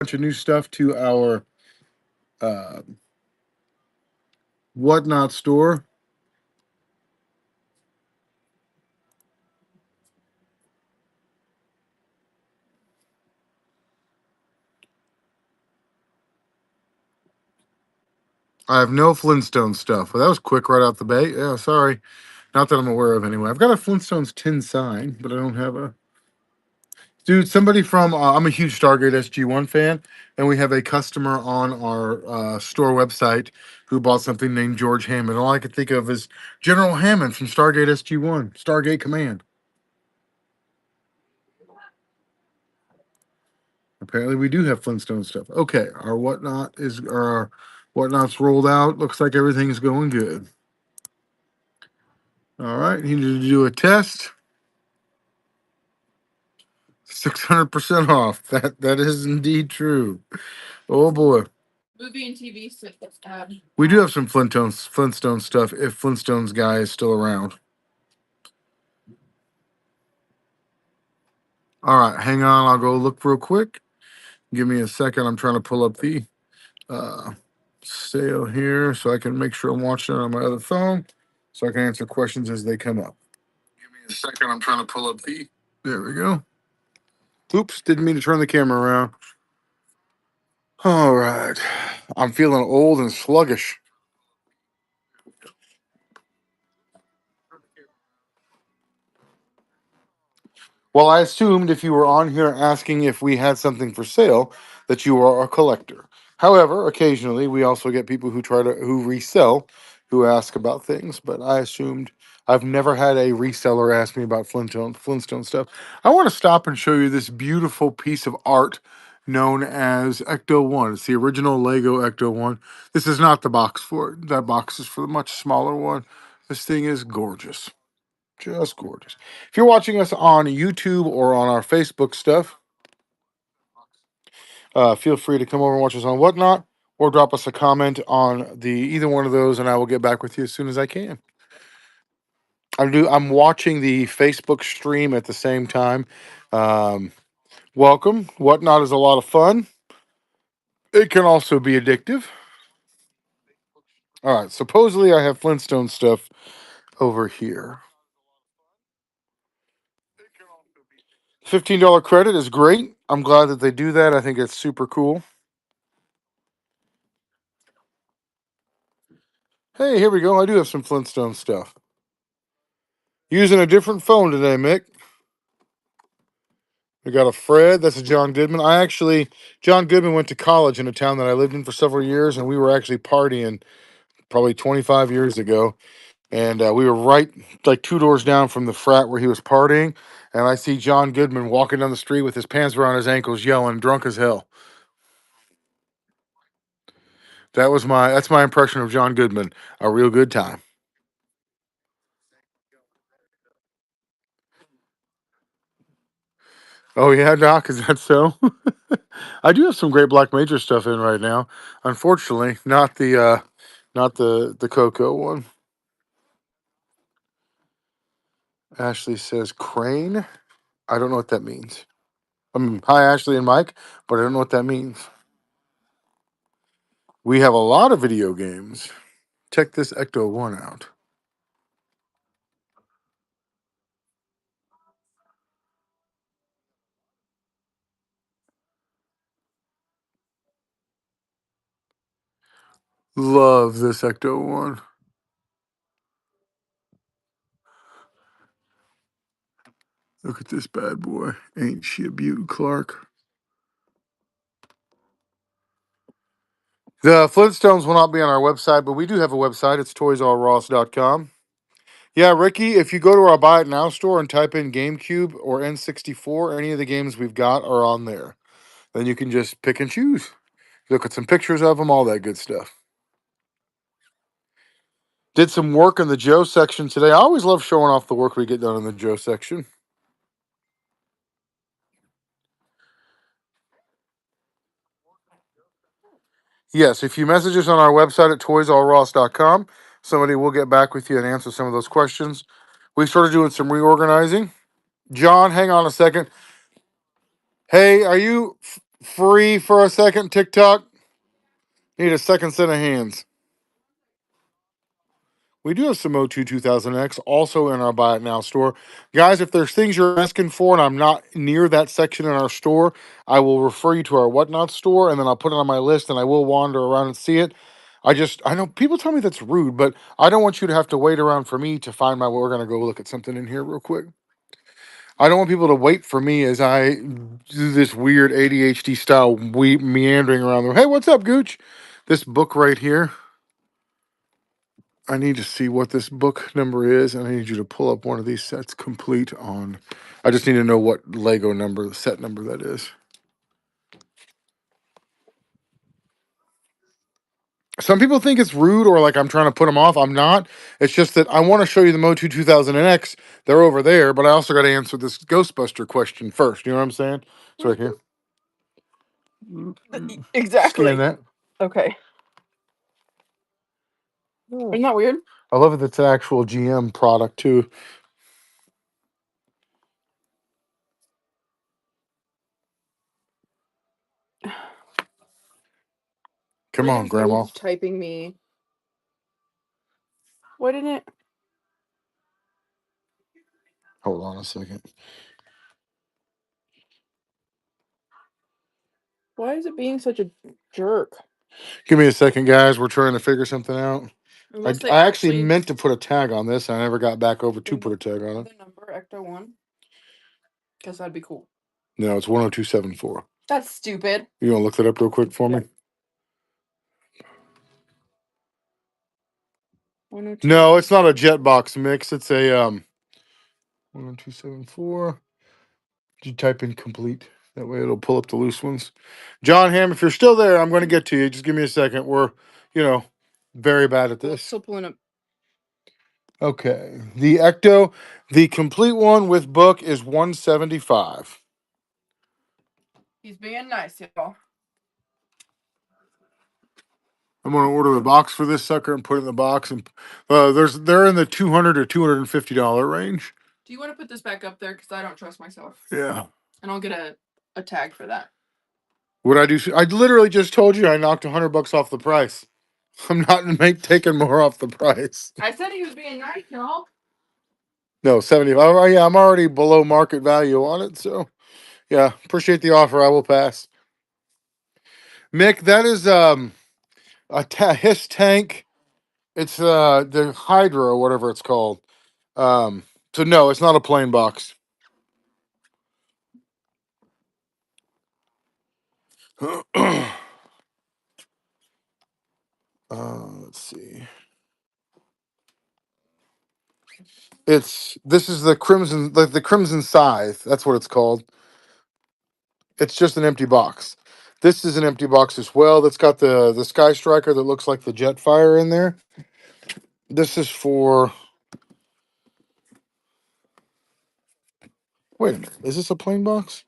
bunch of new stuff to our uh, Whatnot store. I have no Flintstone stuff. Well, that was quick right out the bait. Yeah, sorry. Not that I'm aware of anyway. I've got a Flintstones tin sign, but I don't have a. Dude, somebody from. I'm a huge Stargate SG1 fan, and we have a customer on our store website who bought something named George Hammond. All I could think of is General Hammond from Stargate SG1, Stargate Command. Apparently, we do have Flintstone stuff. Okay, our whatnot's rolled out. Looks like everything's going good. All right, he needed to do a test. 600% off. That is indeed true. Oh boy, movie and TV stuff. We do have some Flintstone stuff. If Flintstones guy is still around. All right, hang on. I'll go look real quick. Give me a second. I'm trying to pull up the uh, sale here so I can make sure I'm watching it on my other phone so I can answer questions as they come up. Give me a second. I'm trying to pull up the. There we go. Oops, didn't mean to turn the camera around. All right. I'm feeling old and sluggish. Well, I assumed if you were on here asking if we had something for sale, that you are a collector. However, occasionally we also get people who resell, who ask about things. But I assumed I've never had a reseller ask me about Flintstone stuff. I want to stop and show you this beautiful piece of art known as Ecto One. It's the original Lego Ecto One. This is not the box for it. That box is for the much smaller one. This thing is gorgeous. Just gorgeous. If you're watching us on YouTube or on our Facebook stuff, feel free to come over and watch us on Whatnot or drop us a comment on the either one of those, and I will get back with you as soon as I can. I'm watching the Facebook stream at the same time. Um, Welcome. Whatnot is a lot of fun. It can also be addictive. All right. Supposedly, I have Flintstone stuff over here. $15 credit is great. I'm glad that they do that. I think it's super cool. Hey, here we go. I do have some Flintstone stuff. Using a different phone today, Mick. We got a Fred. That's a John Goodman. John Goodman went to college in a town that I lived in for several years, and we were actually partying probably 25 years ago. And we were right like two doors down from the frat where he was partying. And I see John Goodman walking down the street with his pants around his ankles, yelling, drunk as hell. That's my impression of John Goodman. A real good time. Oh yeah, Doc, is that so? I do have some great Black Major stuff in right now. Unfortunately, not the Coco one. Ashley says Crane. I don't know what that means. Hi Ashley and Mike, but I don't know what that means. We have a lot of video games. Check this Ecto One out. Love this Ecto One. Look at this bad boy. Ain't she a beaut, Clark? The Flintstones will not be on our website, but we do have a website. It's toysrross.com. Yeah, Ricky, if you go to our Buy It Now store and type in GameCube or N64, any of the games we've got are on there. Then you can just pick and choose. Look at some pictures of them, all that good stuff. Did some work in the Joe section today. I always love showing off the work we get done in the Joe section. Yes, if you message us on our website at toysrross.com, somebody will get back with you and answer some of those questions. We started doing some reorganizing. John, hang on a second. Hey, Free for a second, TikTok. Need a second set of hands. We do have some O2 2000X also in our Buy It Now store. Guys, if there's things you're asking for and I'm not near that section in our store, I will refer you to our Whatnot store and then I'll put it on my list and I will wander around and see it. I know people tell me that's rude, but I don't want you to have to wait around for me to find my, we're going to go look at something in here real quick. I don't want people to wait for me as I do this weird ADHD style meandering around them. Hey, what's up, Gooch? This book right here. I need to see what this book number is, and I need you to pull up one of these sets complete on. I just need to know what Lego number, set number that is. Some people think it's rude or like I'm trying to put them off. I'm not. It's just that I want to show you the Motu 2000X. They're over there, but I also got to answer this Ghostbuster question first. You know what I'm saying? It's right here. Exactly. Scan that. Okay. Isn't that weird? I love it. That's an actual GM product too. Come on, Grandma. Typing me. Why didn't it? Hold on a second. Why is it being such a jerk? Give me a second, guys. We're trying to figure something out. Unless I actually meant to put a tag on this. I never got back over to put a tag on it. the number Ecto-1. Because that'd be cool. No, it's 10274. That's stupid. You want to look that up real quick for me? 102. No, it's not a Jetbox mix. It's a 10274. Did you type in complete? That way it'll pull up the loose ones. John Ham, if you're still there, I'm going to get to you. Just give me a second. We're, very bad at this. Still pulling up. Okay. The Ecto, the complete one with book is 175. He's being nice, y'all. I'm going to order the box for this sucker and put it in the box. And they're in the $200 or $250 range. Do you want to put this back up there? Because I don't trust myself. Yeah. And I'll get a tag for that. What I do? I literally just told you I knocked $100 off the price. I'm not taking more off the price. I said he was being nice, y'all. No, 75. Oh, yeah, I'm already below market value on it. So, yeah, appreciate the offer. I will pass. Mick, that is his tank. It's the Hydra or whatever it's called. So no, it's not a plain box. Let's see. This is the Crimson, like the Crimson Scythe. That's what it's called. It's just an empty box. This is an empty box as well. That's got the Sky Striker that looks like the Jetfire in there. This is for. Wait a minute. Is this a plain box?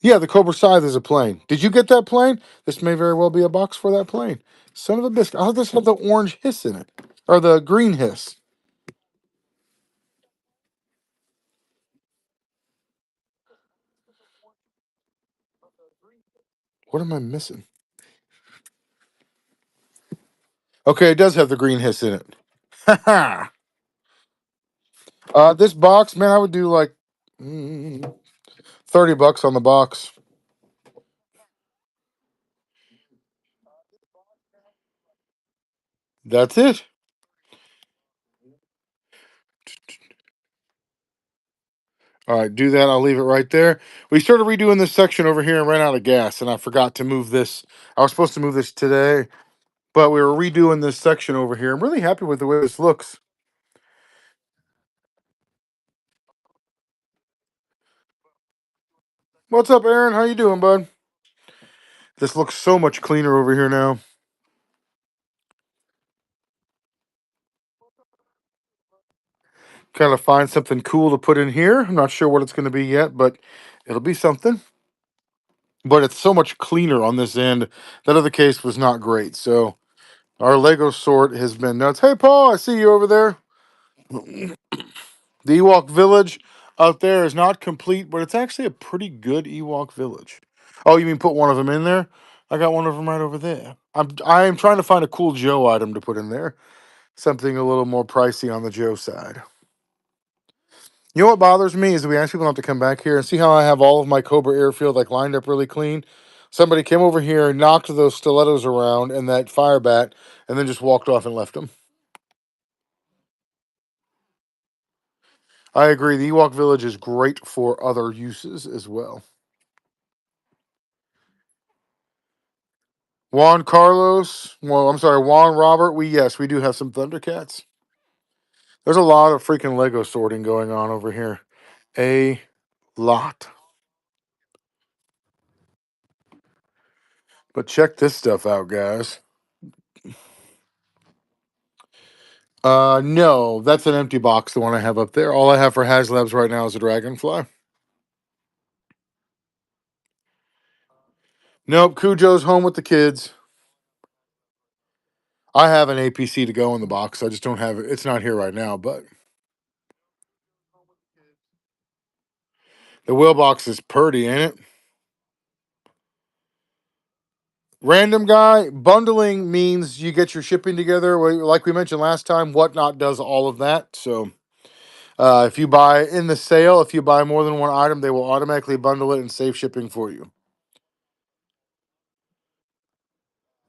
Yeah, the Cobra Scythe is a plane. Did you get that plane? This may very well be a box for that plane. Son of a biscuit. I thought this had the orange hiss in it. Or the green hiss. What am I missing? Okay, it does have the green hiss in it. Ha this box, man, I would do like $30 on the box. That's it. All right, do that. I'll leave it right there. We started redoing this section over here and ran out of gas, and I forgot to move this. I was supposed to move this today, but we were redoing this section over here. I'm really happy with the way this looks. What's up, Aaron? How you doing, bud? This looks so much cleaner over here now. Kind of find something cool to put in here. I'm not sure what it's going to be yet, but it'll be something. But it's so much cleaner on this end. That other case was not great. So our Lego sort has been nuts. Hey, Paul, I see you over there. The Ewok Village out there is not complete, but it's actually a pretty good Ewok village. Oh, you mean put one of them in there? I got one of them right over there. I am trying to find a cool Joe item to put in there. Something a little more pricey on the Joe side. You know what bothers me is we ask people not to come back here and see how I have all of my Cobra airfield like lined up really clean. Somebody came over here and knocked those stilettos around and that fire bat, and then just walked off and left them. I agree. The Ewok Village is great for other uses as well. Juan Carlos, well, I'm sorry, Juan Robert. We do have some Thundercats. There's a lot of freaking Lego sorting going on over here. A lot. But check this stuff out, guys. No, that's an empty box, the one I have up there. All I have for HasLabs right now is a Dragonfly. Nope, Cujo's home with the kids. I have an APC to go in the box. I just don't have it. It's not here right now, but the wheel box is purty, ain't it? Random guy, bundling means you get your shipping together. Like we mentioned last time, Whatnot does all of that. So if you buy in the sale, if you buy more than one item, they will automatically bundle it and save shipping for you.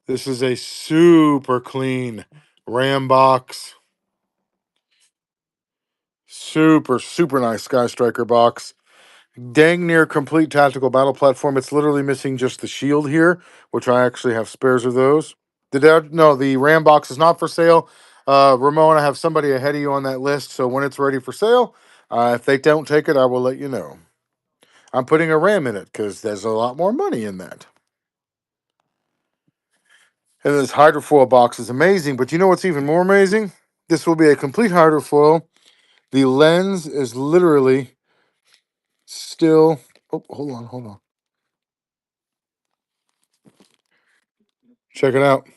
This is a super clean RAM box. Super, super nice Sky Striker box. Dang near complete tactical battle platform. It's literally missing just the shield here, which I actually have spares of those. No, the RAM box is not for sale. Ramon, I have somebody ahead of you on that list, so when it's ready for sale, if they don't take it, I will let you know. I'm putting a RAM in it because there's a lot more money in that. And this hydrofoil box is amazing, but you know what's even more amazing? This will be a complete hydrofoil. The lens is literally still. Oh, hold on. Check it out.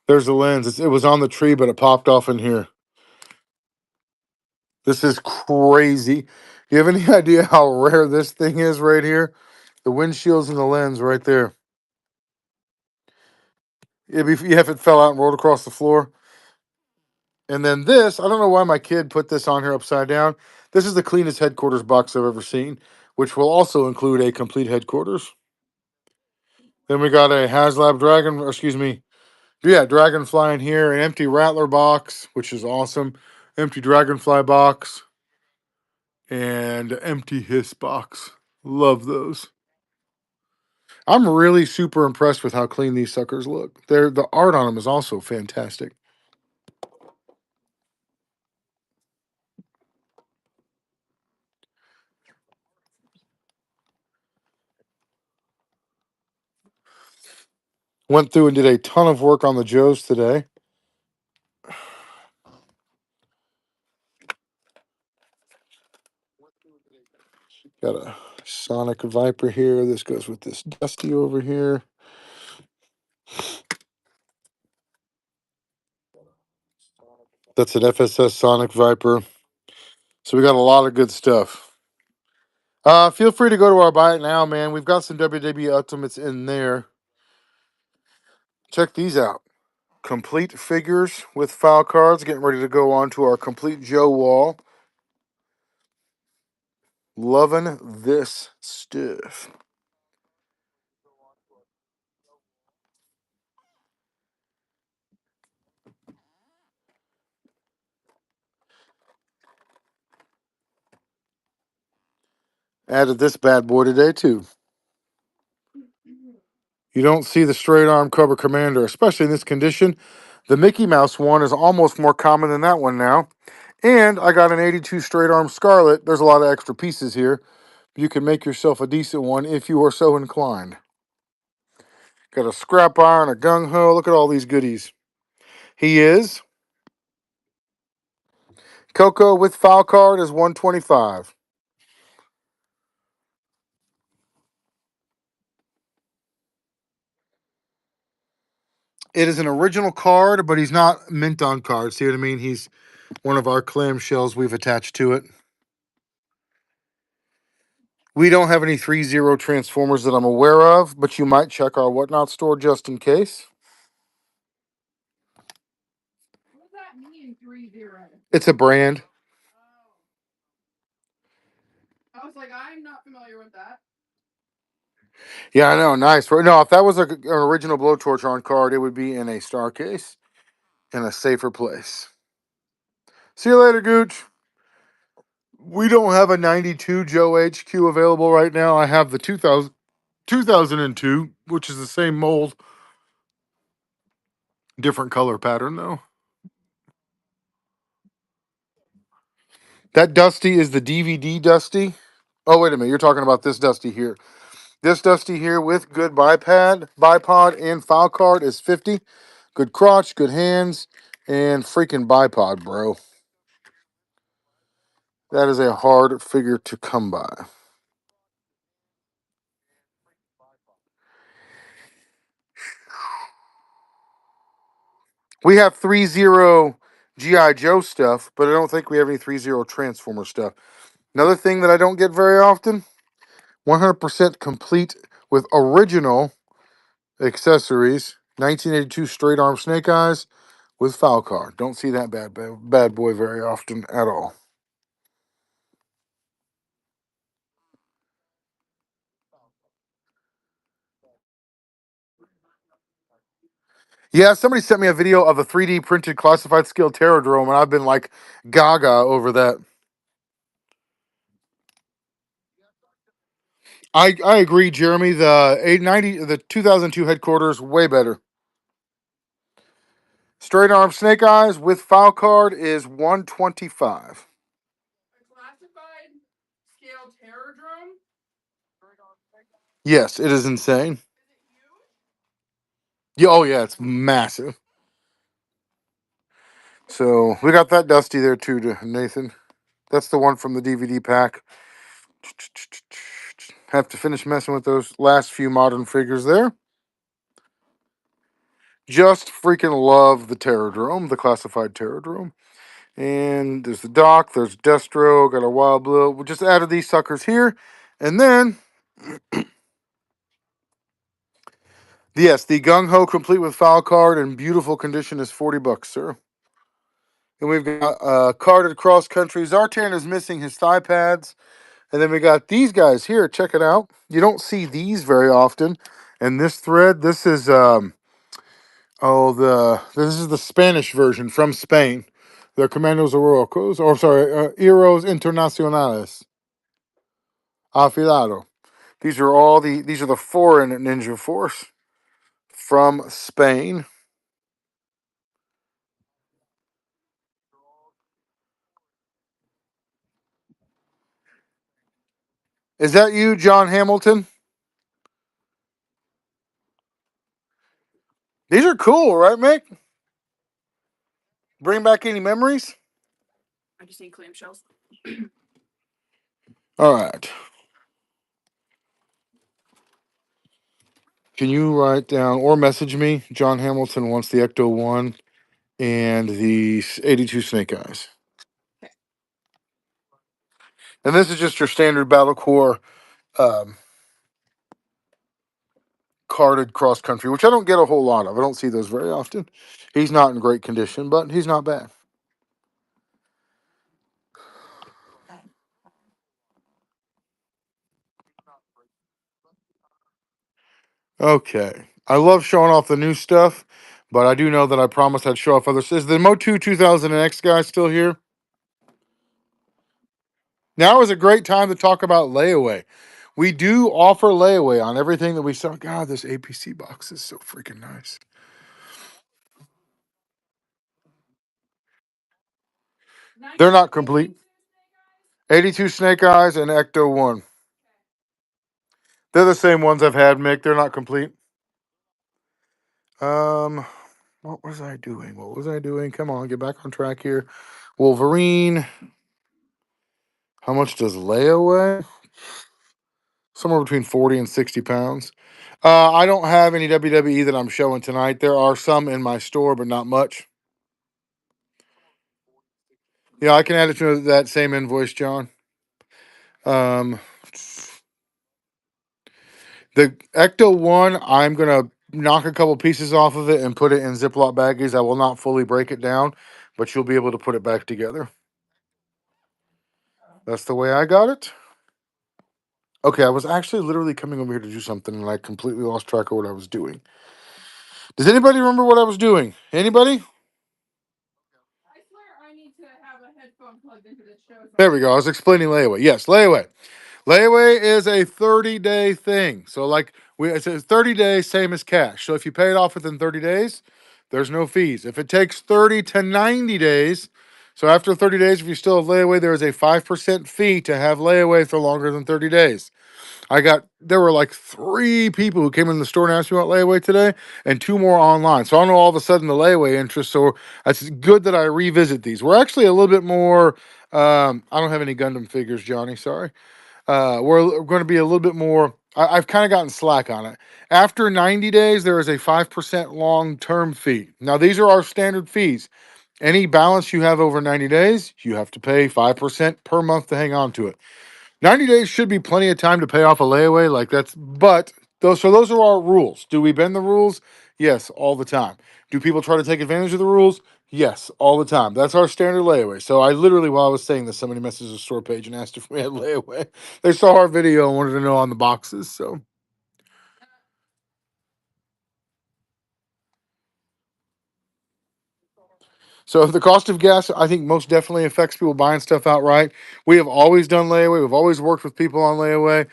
There's the lens. It was on the tree, but it popped off in here. This is crazy. You have any idea how rare this thing is right here? The windshield's and the lens right there. If it fell out and rolled across the floor. And then this, I don't know why my kid put this on here upside down. This is the cleanest headquarters box I've ever seen, which will also include a complete headquarters. Then we got a HasLab Dragon, or excuse me, yeah, Dragonfly in here, an empty Rattler box, which is awesome. Empty Dragonfly box, and empty Hiss box. Love those. I'm really super impressed with how clean these suckers look. The art on them is also fantastic. Went through and did a ton of work on the Joes today. Got a Sonic Viper here. This goes with this Dusty over here. That's an FSS Sonic Viper. So we got a lot of good stuff. Feel free to go to our Buy It Now, man. We've got some WWE Ultimates in there. Check these out. Complete figures with file cards. Getting ready to go on to our complete Joe wall. Loving this stuff. Added this bad boy today, too. You don't see the straight arm Cobra Commander, especially in this condition. The Mickey Mouse one is almost more common than that one now. And I got an 82 straight arm Scarlet. There's a lot of extra pieces here. You can make yourself a decent one if you are so inclined. Got a scrap iron, a gung ho. Look at all these goodies. He is. Coco with file card is 125. It is an original card, but he's not mint on cards. See what I mean? He's one of our clamshells we've attached to it. We don't have any 3-0 Transformers that I'm aware of, but you might check our Whatnot store just in case. What does that mean, 3-0? It's a brand. I was like, I'm not familiar with that. Yeah, I know. Nice. No, if that was an original Blowtortron card, it would be in a star case in a safer place. See you later, Gooch. We don't have a 92 Joe HQ available right now. I have the 2002, which is the same mold, different color pattern, though. That Dusty is the DVD Dusty. Oh, wait a minute. You're talking about this Dusty here. This Dusty here with good bipod, and file card is 50. Good crotch, good hands, and freaking bipod, bro. That is a hard figure to come by. We have 3-0 G.I. Joe stuff, but I don't think we have any 3-0 Transformer stuff. Another thing that I don't get very often, 100% complete with original accessories, 1982 straight arm Snake Eyes with foul card. Don't see that bad boy very often at all. Yeah, somebody sent me a video of a 3D printed classified skill Terradrome, and I've been like gaga over that. I agree, Jeremy. The 890, the 2002 headquarters, way better. Straight arm Snake Eyes with foul card is 125. A classified scale Terradrome? Yes, it is insane. Is it huge? Yeah, oh yeah, it's massive. So we got that Dusty there too, Nathan. That's the one from the DVD pack. Have to finish messing with those last few modern figures there. Just freaking love the Terradrome, the classified Terradrome. And there's the Doc, there's Destro, got a Wild Blue. We just added these suckers here. And then, yes, the Gung Ho complete with foul card and beautiful condition is $40, sir. And we've got carded cross country. Zartan is missing his thigh pads. And then we got these guys here. Check it out. You don't see these very often. And this thread, this is this is the Spanish version from Spain. The Commandos Orocos, or sorry, Heroes Internacionales. Afilado. These are the foreign Ninja Force from Spain. Is that you, John Hamilton? These are cool, right, Mick? Bring back any memories? I just need clamshells. All right. Can you write down or message me? John Hamilton wants the Ecto 1 and the 82 Snake Eyes. Okay. And this is just your standard Battle Core um, carded cross country, which I don't get a whole lot of. I don't see those very often. He's not in great condition, but he's not bad. Okay. I love showing off the new stuff, but I do know that I promised I'd show off other. Is the Motu 2000X guy still here? Now is a great time to talk about layaway. We do offer layaway on everything that we sell. God, this APC box is so freaking nice. They're not complete. 82 Snake Eyes and Ecto 1. They're the same ones I've had, Mick. They're not complete. Um, what was I doing? What was I doing? Come on, get back on track here. Wolverine. How much does layaway? Somewhere between 40 and 60 pounds. I don't have any WWE that I'm showing tonight. There are some in my store, but not much. Yeah, I can add it to that same invoice, John. Um, The Ecto One, I'm gonna knock a couple pieces off of it and put it in Ziploc baggies. I will not fully break it down, but you'll be able to put it back together. That's the way I got it. Okay, I was actually literally coming over here to do something and I completely lost track of what I was doing. Does anybody remember what I was doing? Anybody? I swear I need to have a headphone plugged into this show. There we go. I was explaining layaway. Yes, layaway. Layaway is a 30-day thing. So like it says 30 days, same as cash. So if you pay it off within 30 days, there's no fees. If it takes 30 to 90 days, so after 30 days, if you still have layaway, there is a 5% fee to have layaway for longer than 30 days. There were like 3 people who came in the store and asked me about layaway today, and 2 more online. So I don't know all of a sudden the layaway interest. So it's good that I revisit these. We're actually a little bit more. I don't have any Gundam figures, Johnny. Sorry. We're going to be a little bit more. I've kind of gotten slack on it. After 90 days, there is a 5% long term fee. Now, these are our standard fees. Any balance you have over 90 days, you have to pay 5% per month to hang on to it. 90 days should be plenty of time to pay off a layaway. But those are our rules. Do we bend the rules? Yes, all the time. Do people try to take advantage of the rules? Yes, all the time. That's our standard layaway. So I literally, while I was saying this, somebody messaged the store page and asked if we had layaway. They saw our video and wanted to know on the boxes. So the cost of gas, I think, most definitely affects people buying stuff outright. We have always done layaway. We've always worked with people on layaway.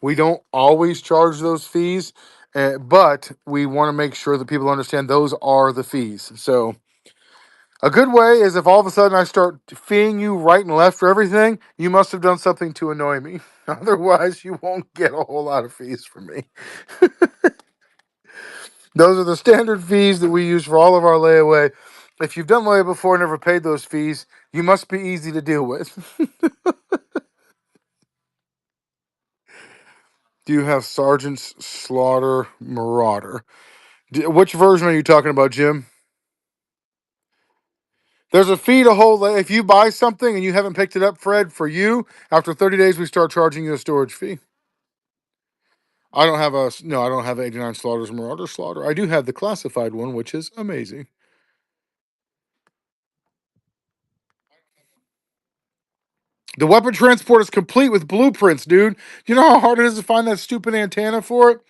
We don't always charge those fees, but we want to make sure that people understand those are the fees. So a good way is if all of a sudden I start feeing you right and left for everything, you must have done something to annoy me. Otherwise, you won't get a whole lot of fees from me. Those are the standard fees that we use for all of our layaway. If you've done layaway before and never paid those fees, you must be easy to deal with. Do you have Sergeant's Slaughter Marauder? Which version are you talking about, Jim? There's a fee to hold. If you buy something and you haven't picked it up, Fred, for you, after 30 days, we start charging you a storage fee. I don't have a no. I don't have 89 Slaughters Marauder Slaughter. I do have the classified one, which is amazing. The weapon transport is complete with blueprints, dude. You know how hard it is to find that stupid antenna for it?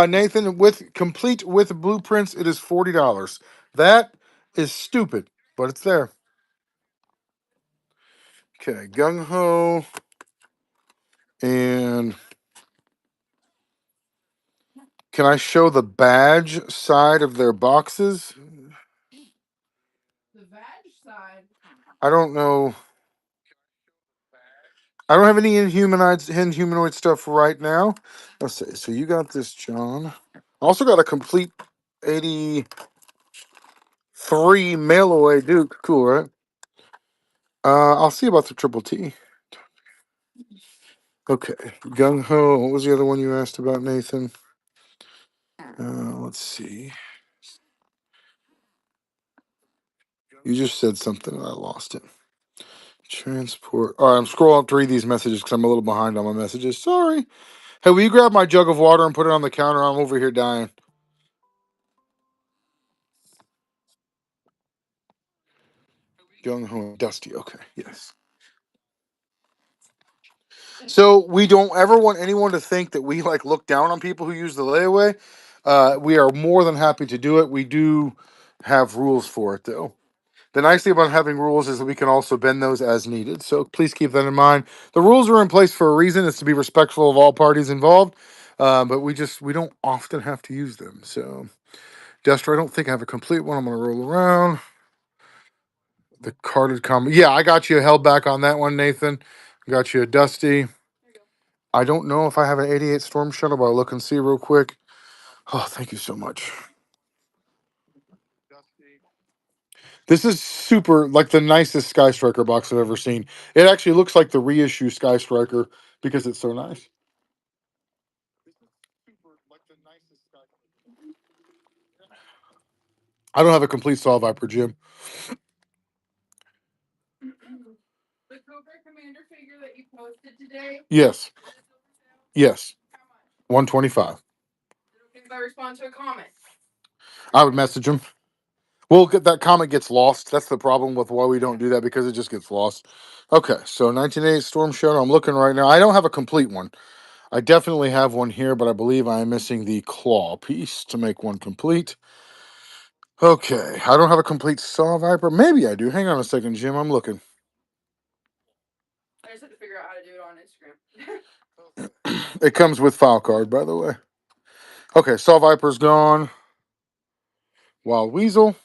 Nathan, with complete with blueprints, it is $40. That is stupid, but it's there. Okay, gung ho, and can I show the badge side of their boxes? The vag side. I don't know. I don't have any inhumanoid stuff right now. Let's see. So you got this, John. I also got a complete 83 mail away Duke. Cool, right? I'll see about the triple T. Okay, gung ho. What was the other one you asked about, Nathan? Let's see. You just said something and I lost it. Transport. All right, I'm scrolling up to read these messages because I'm a little behind on my messages. Sorry. Hey, will you grab my jug of water and put it on the counter? I'm over here dying. Gung ho, Dusty. Okay, yes. So we don't ever want anyone to think that we like look down on people who use the layaway. We are more than happy to do it. We do have rules for it, though. The nice thing about having rules is that we can also bend those as needed. So please keep that in mind. The rules are in place for a reason. It's to be respectful of all parties involved. But we don't often have to use them. So, Duster, I don't think I have a complete one. I'm going to roll around the carded combo. Yeah, I got you held back on that one, Nathan. Got you a Dusty. I don't know if I have an 88 Storm Shuttle, but I'll look and see real quick. Oh, thank you so much. This is super, like the nicest Sky Striker box I've ever seen. It actually looks like the reissue Sky Striker because it's so nice. I don't have a complete Saw Viper, Jim. The Cobra Commander figure that you posted today. Yes. Yes. 125. If I respond to a comment. I would message him. We'll get that comment gets lost. That's the problem with why we don't do that because it just gets lost. Okay, so 1988 Storm Shadow. I'm looking right now. I don't have a complete one. I definitely have one here, but I believe I am missing the claw piece to make one complete. Okay, I don't have a complete Saw Viper. Maybe I do. Hang on a second, Jim. I'm looking. I just had to figure out how to do it on Instagram. It comes with file card, by the way. Okay, Saw Viper's gone. Wild Weasel.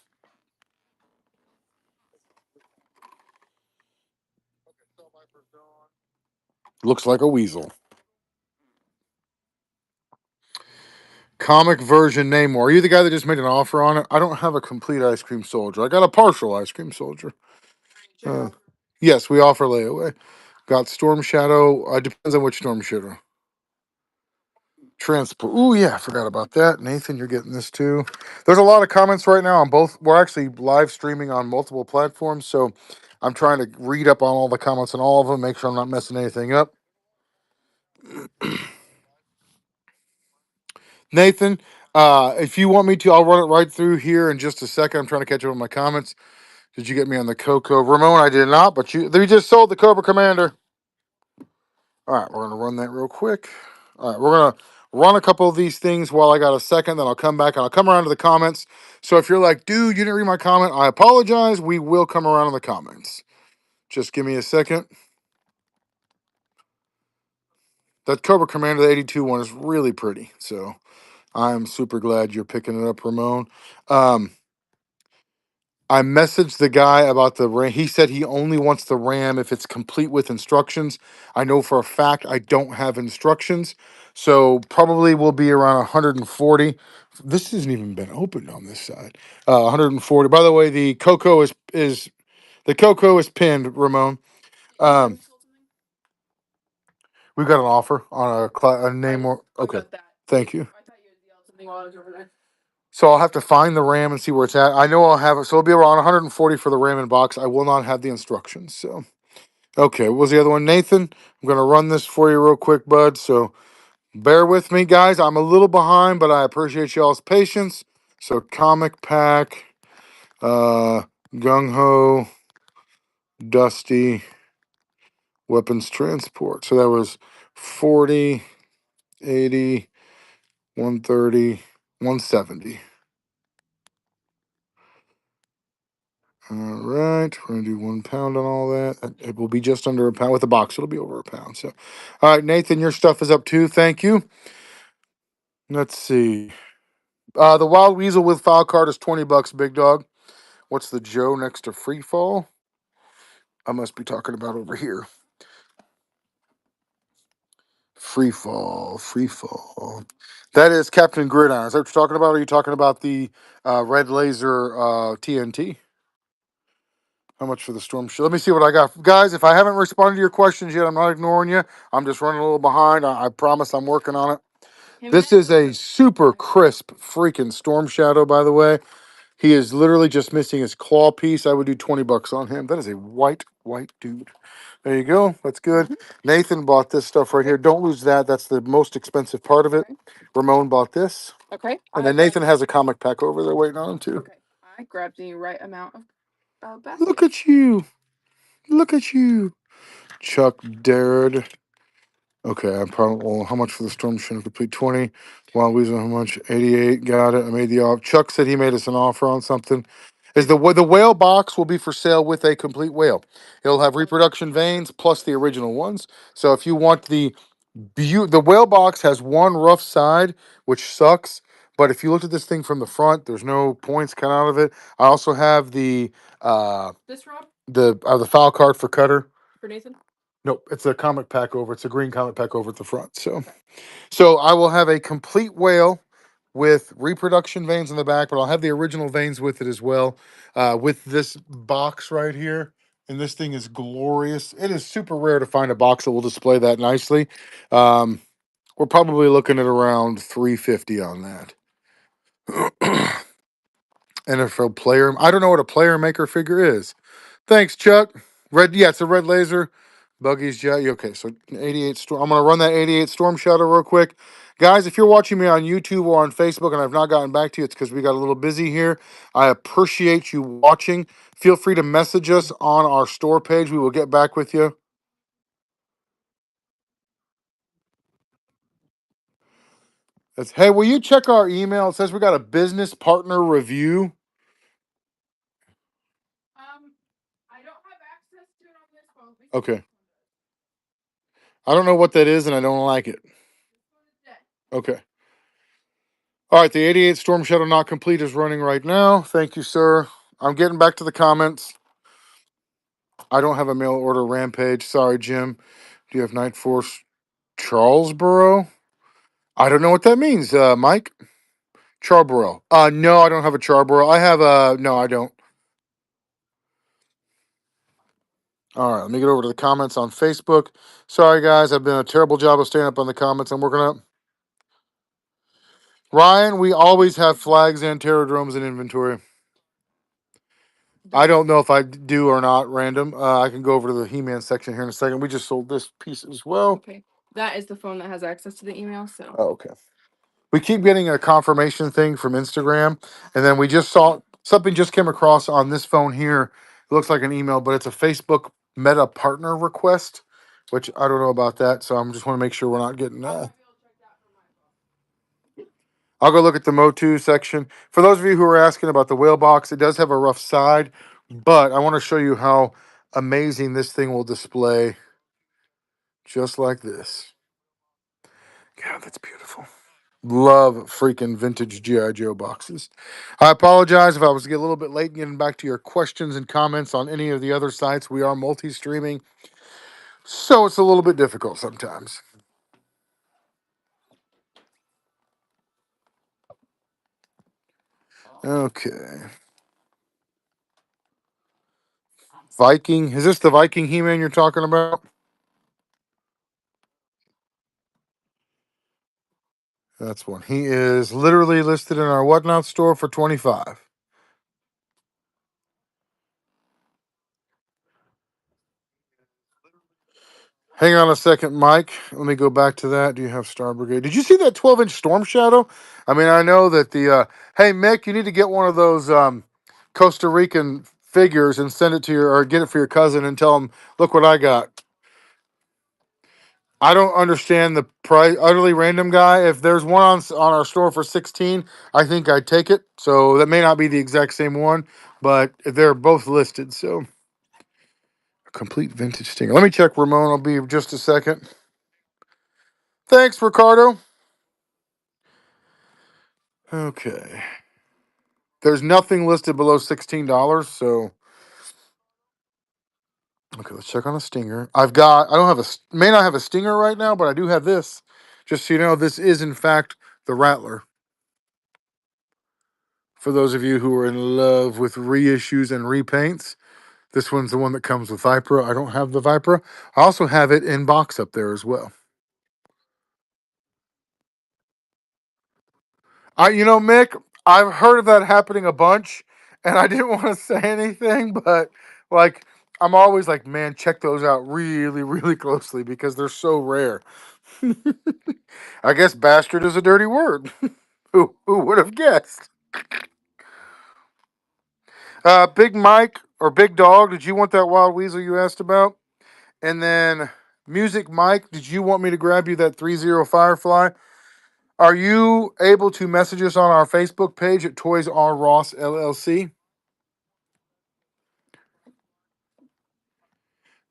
Looks like a weasel. Comic version Namor. Are you the guy that just made an offer on it? I don't have a complete Ice Cream Soldier. I got a partial Ice Cream Soldier. Yes, we offer layaway. Got Storm Shadow. Depends on which Storm Shadow. Transport. Oh yeah, I forgot about that. Nathan, you're getting this too. There's a lot of comments right now on both. We're actually live streaming on multiple platforms, so I'm trying to read up on all the comments on all of them, make sure I'm not messing anything up. Nathan, if you want me to, I'll run it right through here in just a second. I'm trying to catch up on my comments. Did you get me on the Coco? Ramon, I did not, but you just sold the Cobra Commander. All right, we're going to run that real quick. All right, we're going to run a couple of these things while I got a second, then I'll come back and I'll come around to the comments. So if you're like, dude, you didn't read my comment, I apologize. We will come around in the comments. Just give me a second. That Cobra Commander, the 82 one, is really pretty. So I'm super glad you're picking it up, Ramon. I messaged the guy about the RAM. He said he only wants the RAM if it's complete with instructions. I know for a fact I don't have instructions, so probably will be around 140. This hasn't even been opened on this side. 140. By the way, the Coco is pinned, Ramon. Um, we got an offer on a name more. Okay, thank you. I thought you had yelled something while I was over there. So I'll have to find the RAM and see where it's at. I know I'll have it. So it'll be around 140 for the RAM in box. I will not have the instructions. So, okay. What was the other one? Nathan, I'm going to run this for you real quick, bud. So bear with me, guys. I'm a little behind, but I appreciate y'all's patience. So Comic Pack, Gung Ho, Dusty, Weapons Transport. So that was 40, 80, 130, 170. All right, we're gonna do 1 pound on all that. It will be just under a pound with the box. It'll be over a pound. So, all right, Nathan, your stuff is up too. Thank you. Let's see. The Wild Weasel with file card is $20, big dog. What's the Joe next to Free Fall? I must be talking about over here. Free Fall, Free Fall. That is Captain Gridiron. Is that what you're talking about? Or are you talking about the Red Laser TNT? How much for the Storm Shadow? Let me see what I got. Guys, if I haven't responded to your questions yet, I'm not ignoring you. I'm just running a little behind. I promise I'm working on it. This is a super crisp freaking Storm Shadow, by the way. He is literally just missing his claw piece. I would do $20 on him. That is a white dude. There you go. That's good. Nathan bought this stuff right here. Don't lose that. That's the most expensive part of it. Ramon bought this. Okay. And then Nathan has a comic pack over there waiting on him, too. Okay. I grabbed the right amount of basket. Look at you. Look at you. Chuck Darrard. Okay, I'm probably, well, how much for the Storm Shadow Complete 20? Wild Weasel, how much? 88. Got it. I made the offer. Chuck said he made us an offer on something. Is the whale box will be for sale with a complete whale. It'll have reproduction veins plus the original ones. So if you want the whale box has one rough side, which sucks. But if you looked at this thing from the front, there's no points cut out of it. I also have This Rob the file card for Cutter. for Nathan. Nope, it's a comic pack over. It's a green comic pack over at the front. So I will have a complete whale with reproduction veins in the back, but I'll have the original veins with it as well. With this box right here, and this thing is glorious. It is super rare to find a box that will display that nicely. Um, we're probably looking at around 350 on that. NFL player. I don't know what a player maker figure is. Thanks, Chuck. Red, yeah, it's a red laser. Buggy's jet. Okay, so 88 storm. I'm gonna run that 88 storm shadow real quick, guys. If you're watching me on YouTube or on Facebook and I've not gotten back to you, it's because we got a little busy here. I appreciate you watching. Feel free to message us on our store page. We will get back with you. Hey, will you check our email? It says we got a business partner review. I don't have access to it on this phone. Okay. I don't know what that is and I don't like it. Okay. All right, the 88 Storm Shadow not complete is running right now. Thank you, sir. I'm getting back to the comments. I don't have a mail order Rampage. Sorry, Jim. Do you have Night Force Charlesboro? I don't know what that means, Mike. Charborough. No, I don't have a Charborough. I have a no, I don't. All right, let me get over to the comments on Facebook. Sorry, guys, I've been a terrible job of staying up on the comments. I'm working up. Ryan, we always have flags and terradromes in inventory. I don't know if I do or not. Random. I can go over to the He-Man section here in a second. We just sold this piece as well. Okay, that is the phone that has access to the email. So. Oh, okay. We keep getting a confirmation thing from Instagram, and then we just saw something just came across on this phone here. It looks like an email, but it's a Facebook Meta partner request, which I don't know about that. So I'm just want to make sure we're not getting. I'll go look at the Motu section. For those of you who are asking about the whale box, it does have a rough side, but I want to show you how amazing this thing will display, just like this. God, that's beautiful. Love freaking vintage GI Joe boxes. I apologize if I was a little bit late getting back to your questions and comments on any of the other sites. We are multi-streaming, so it's a little bit difficult sometimes. Okay. Viking. Is this the Viking He-Man you're talking about? That's one. He is literally listed in our Whatnot store for 25. Hang on a second, Mike. Let me go back to that. Do you have Star Brigade? Did you see that 12-inch Storm Shadow? I mean, I know that the hey Mick, you need to get one of those Costa Rican figures and send it to your or get it for your cousin and tell him, look what I got. I don't understand the price. Utterly random guy. If there's one on our store for 16, I think I'd take it. So that may not be the exact same one, but they're both listed. So a complete vintage stinger. Let me check Ramon. I'll be just a second. Thanks, Ricardo. Okay. There's nothing listed below $16. So okay, let's check on a stinger. I don't have may not have a stinger right now, but I do have this. Just so you know, this is in fact the Rattler. For those of you who are in love with reissues and repaints, this one's the one that comes with Vipra. I don't have the Vipra. I also have it in box up there as well. Mick, I've heard of that happening a bunch, and I didn't want to say anything, but like, I'm always like, man, check those out really, really closely because they're so rare. I guess bastard is a dirty word. Who would have guessed? Big Mike or Big Dog, did you want that wild weasel you asked about? And then Music Mike, did you want me to grab you that 30 Firefly? Are you able to message us on our Facebook page at Toys R Ross LLC?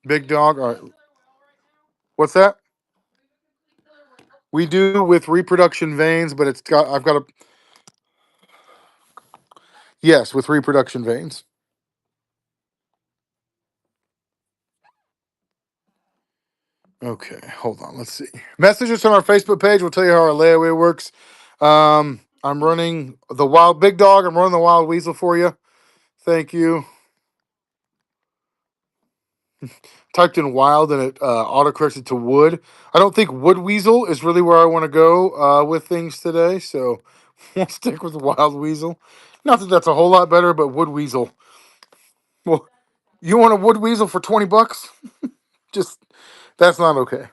Big Dog. All right. What's that? We do with reproduction veins, but I've got a yes with reproduction veins. Okay, hold on. Let's see. Message us on our Facebook page. We'll tell you how our layaway works. I'm running the Wild Big Dog. I'm running the Wild Weasel for you. Thank you. Typed in wild and it autocorrected to wood. I don't think wood weasel is really where I want to go with things today, so we'll stick with wild weasel. Not that that's a whole lot better, but wood weasel. Well, you want a wood weasel for $20? just that's not okay.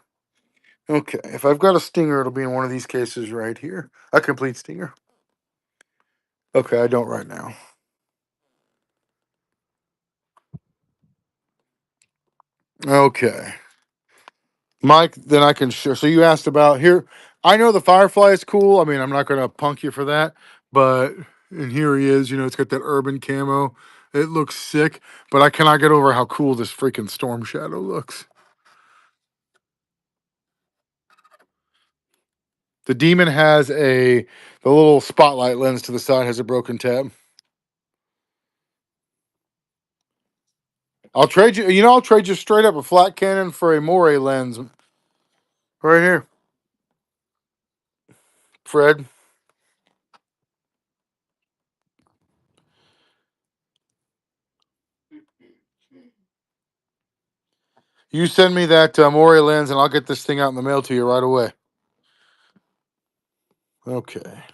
Okay, if I've got a stinger, it'll be in one of these cases right here. A complete stinger. Okay, I don't right now. Okay. Mike, then I can share. So you asked about here. I know the Firefly is cool. I mean, I'm not going to punk you for that, but and here he is. You know, it's got that urban camo. It looks sick, but I cannot get over how cool this freaking Storm Shadow looks. The Demon has the little spotlight lens to the side has a broken tab. I'll trade you. You know, I'll trade you straight up a flat cannon for a Moray lens right here, Fred. You send me that Moray lens, and I'll get this thing out in the mail to you right away. Okay.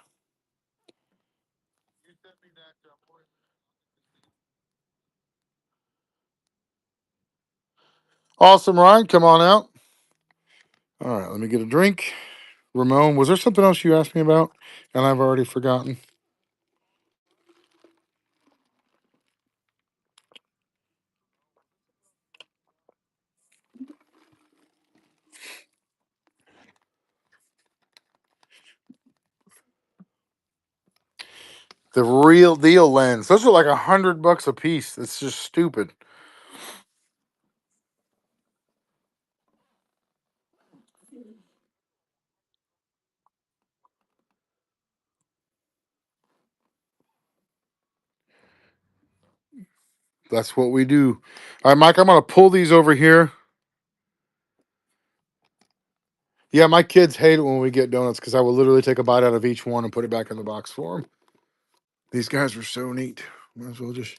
Awesome, Ryan. Come on out. All right, let me get a drink. Ramon, was there something else you asked me about, and I've already forgotten? The real deal lens. Those are like $100 a piece. It's just stupid. That's what we do. All right, Mike, I'm gonna pull these over here. Yeah, my kids hate it when we get donuts because I will literally take a bite out of each one and put it back in the box for them. These guys are so neat. Might as well just.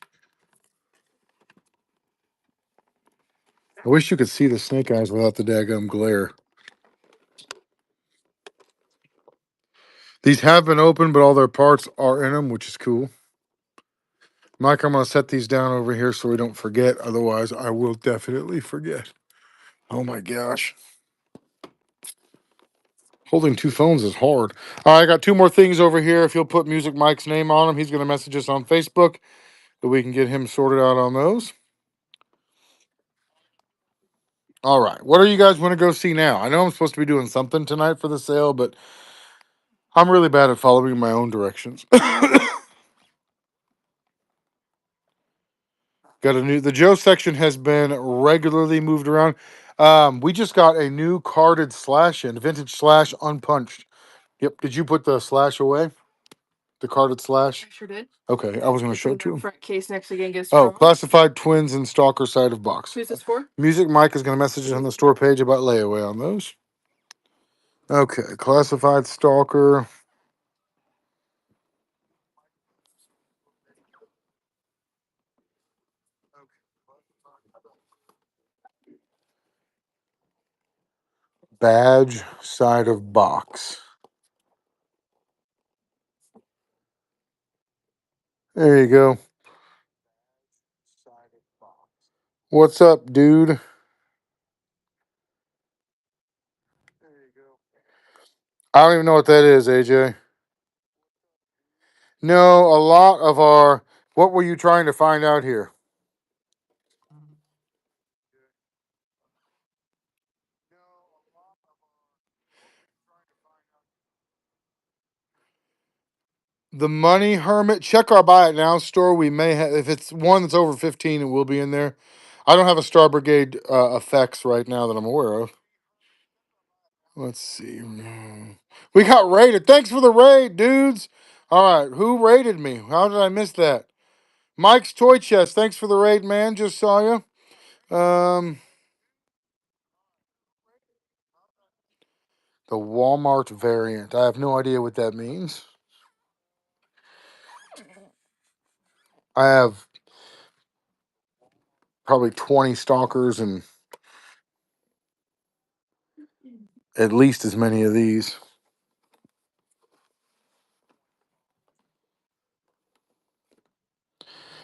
I wish you could see the snake eyes without the daggum glare. These have been opened, but all their parts are in them, which is cool. Mike, I'm going to set these down over here so we don't forget. Otherwise, I will definitely forget. Oh my gosh. Holding two phones is hard. All right, I got two more things over here. If you'll put Music Mike's name on them, he's going to message us on Facebook so we can get him sorted out on those. All right. What do you guys want to go see now? I know I'm supposed to be doing something tonight for the sale, but I'm really bad at following my own directions. Got a new. The Joe section has been regularly moved around. We just got a new carded slash in, vintage slash unpunched. Yep. Did you put the slash away? The carded slash. I sure did. Okay, I was going to It's show in it to the him. front case next to Genghis. Oh, classified twins and stalker side of box. Who's this for? Music Mike is going to message us on the store page about layaway on those. Okay, classified stalker. Badge side of box. There you go. What's up, dude? I don't even know what that is, AJ. No, a lot of our. What were you trying to find out here? The Money Hermit. Check our Buy It Now store. We may have, if it's one that's over 15, it will be in there. I don't have a Star Brigade effects right now that I'm aware of. Let's see. We got raided. Thanks for the raid, dudes. All right, who raided me? How did I miss that? Mike's Toy Chest. Thanks for the raid, man. Just saw you. The Walmart variant. I have no idea what that means. I have probably 20 stalkers and at least as many of these.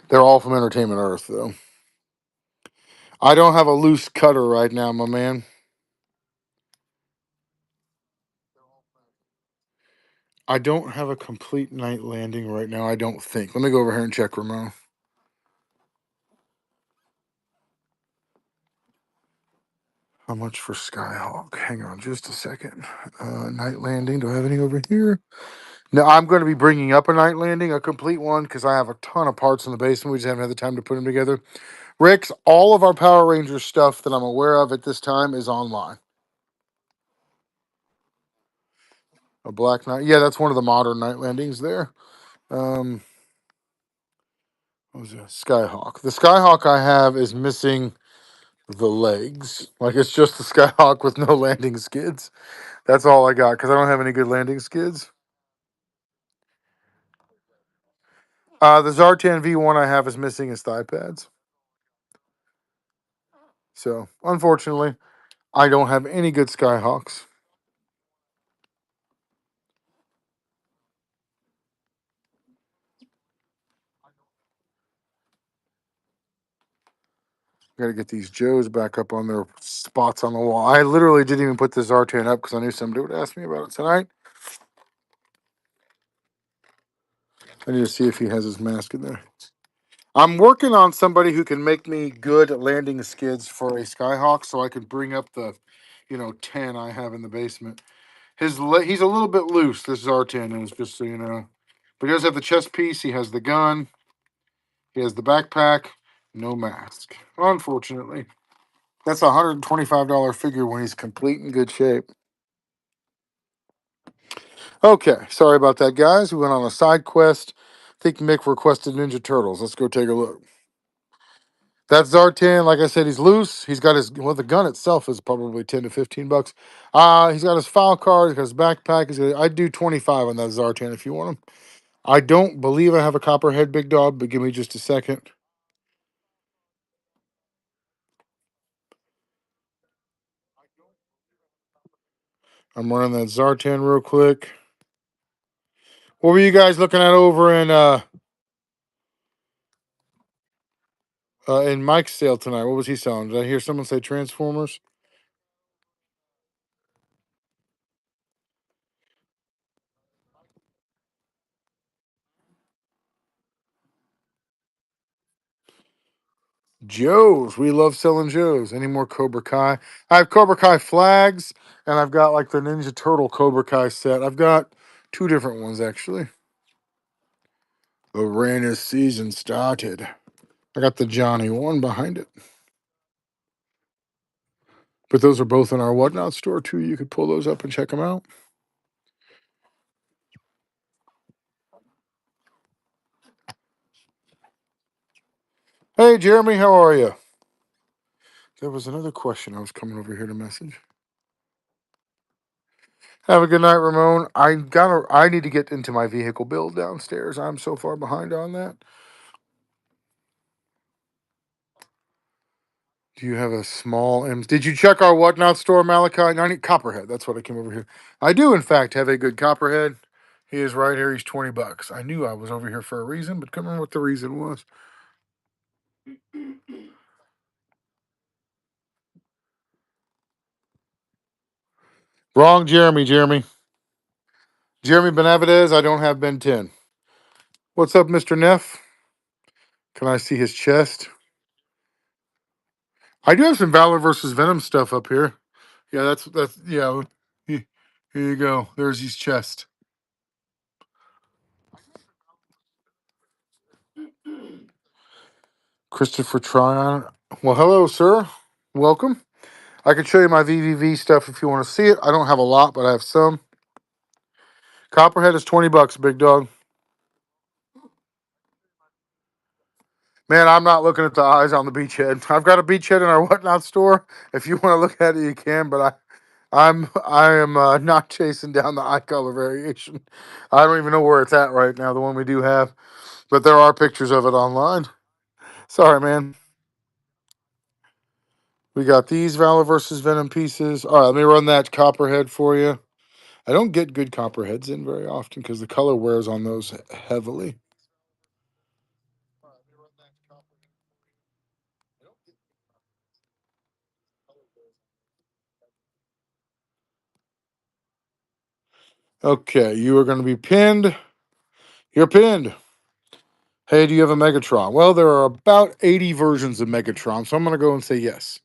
They're all from Entertainment Earth, though. I don't have a loose cutter right now, my man. I don't have a complete night landing right now. I don't think. Let me go over here and check, Ramon. How much for Skyhawk? Hang on just a second. Night landing. Do I have any over here? No, I'm going to be bringing up a night landing, a complete one, because I have a ton of parts in the basement. We just haven't had the time to put them together. Rick's, all of our Power Rangers stuff that I'm aware of at this time is online. A Black Knight. Yeah, that's one of the modern night landings there. Um, what was it? Skyhawk. The Skyhawk I have is missing the legs. Like it's just the Skyhawk with no landing skids. That's all I got because I don't have any good landing skids. The Zartan V1 I have is missing his thigh pads. So unfortunately, I don't have any good Skyhawks. Got to get these Joes back up on their spots on the wall. I literally didn't even put the Zartan up because I knew somebody would ask me about it tonight. I need to see if he has his mask in there. I'm working on somebody who can make me good landing skids for a Skyhawk so I can bring up the, 10 I have in the basement. He's a little bit loose, this Zartan is, just so you know. But he does have the chest piece, he has the gun, he has the backpack, no mask. Unfortunately. That's a $125 figure when he's complete in good shape. Okay, sorry about that, guys. We went on a side quest. I think Mick requested Ninja Turtles. Let's go take a look. That's Zartan. Like I said, he's loose. He's got the gun itself is probably 10 to 15 bucks. He's got his file card, he's got his backpack. I'd do 25 on that Zartan if you want him. I don't believe I have a copperhead big dog, but give me just a second. I'm running that Zartan real quick. What were you guys looking at over in Mike's sale tonight? What was he selling? Did I hear someone say Transformers? Joe's. We love selling Joe's. Any more Cobra Kai? I have Cobra Kai flags, and I've got like the Ninja Turtle Cobra Kai set. I've got two different ones actually. The rainy season started. I got the Johnny one behind it. But those are both in our Whatnot store too. You could pull those up and check them out. Hey Jeremy, how are you? There was another question I was coming over here to message. Have a good night, Ramon. I need to get into my vehicle build downstairs. I'm so far behind on that. Do you have a small M? Did you check our Whatnot store, Malachi? I need Copperhead. That's what I came over here. I do, in fact, have a good Copperhead. He is right here. He's 20 bucks. I knew I was over here for a reason, but couldn't remember what the reason was. Wrong, Jeremy. Jeremy Benavidez. I don't have Ben 10. What's up, Mr. Neff? Can I see his chest? I do have some Valor versus Venom stuff up here. Yeah, that's yeah. Here you go. There's his chest. Christopher Tryon. Well, hello, sir. Welcome. I can show you my VVV stuff if you want to see it. I don't have a lot, but I have some. Copperhead is 20 bucks, big dog. Man, I'm not looking at the eyes on the beachhead. I've got a beachhead in our Whatnot store. If you want to look at it, you can. But I am not chasing down the eye color variation. I don't even know where it's at right now. The one we do have, but there are pictures of it online. Sorry, man. We got these Valor versus Venom pieces. All right, let me run that Copperhead for you. I don't get good Copperheads in very often because the color wears on those heavily. Okay, you are going to be pinned. You're pinned. Hey, do you have a Megatron? Well, there are about 80 versions of Megatron, so I'm going to go and say yes.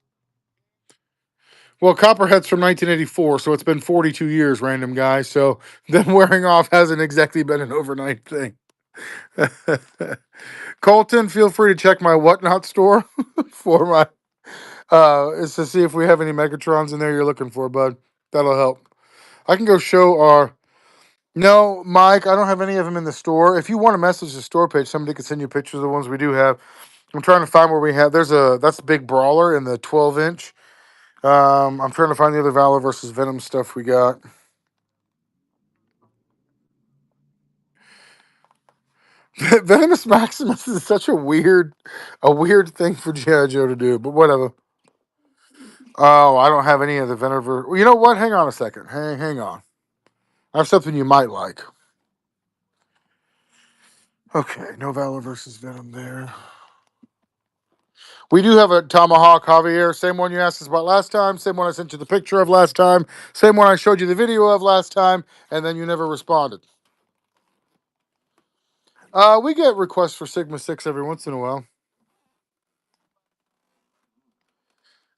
Well, Copperhead's from 1984, so it's been 42 years, random guy. So them wearing off hasn't exactly been an overnight thing. Colton, feel free to check my Whatnot store for my is to see if we have any Megatrons in there you're looking for, bud. That'll help. I can go show our. No, Mike, I don't have any of them in the store. If you want to message the store page, somebody can send you pictures of the ones we do have. I'm trying to find where we have. That's a big brawler in the 12 inch. I'm trying to find the other Valor versus Venom stuff we got. Venomous Maximus is such a weird thing for G.I. Joe to do, but whatever. Oh, I don't have any of the Venom. Well, you know what? Hang on a second. Hang on. I have something you might like. Okay, no Valor versus Venom there. We do have a Tomahawk Javier, same one you asked us about last time, same one I sent you the picture of last time, same one I showed you the video of last time, and then you never responded. We get requests for Sigma 6 every once in a while.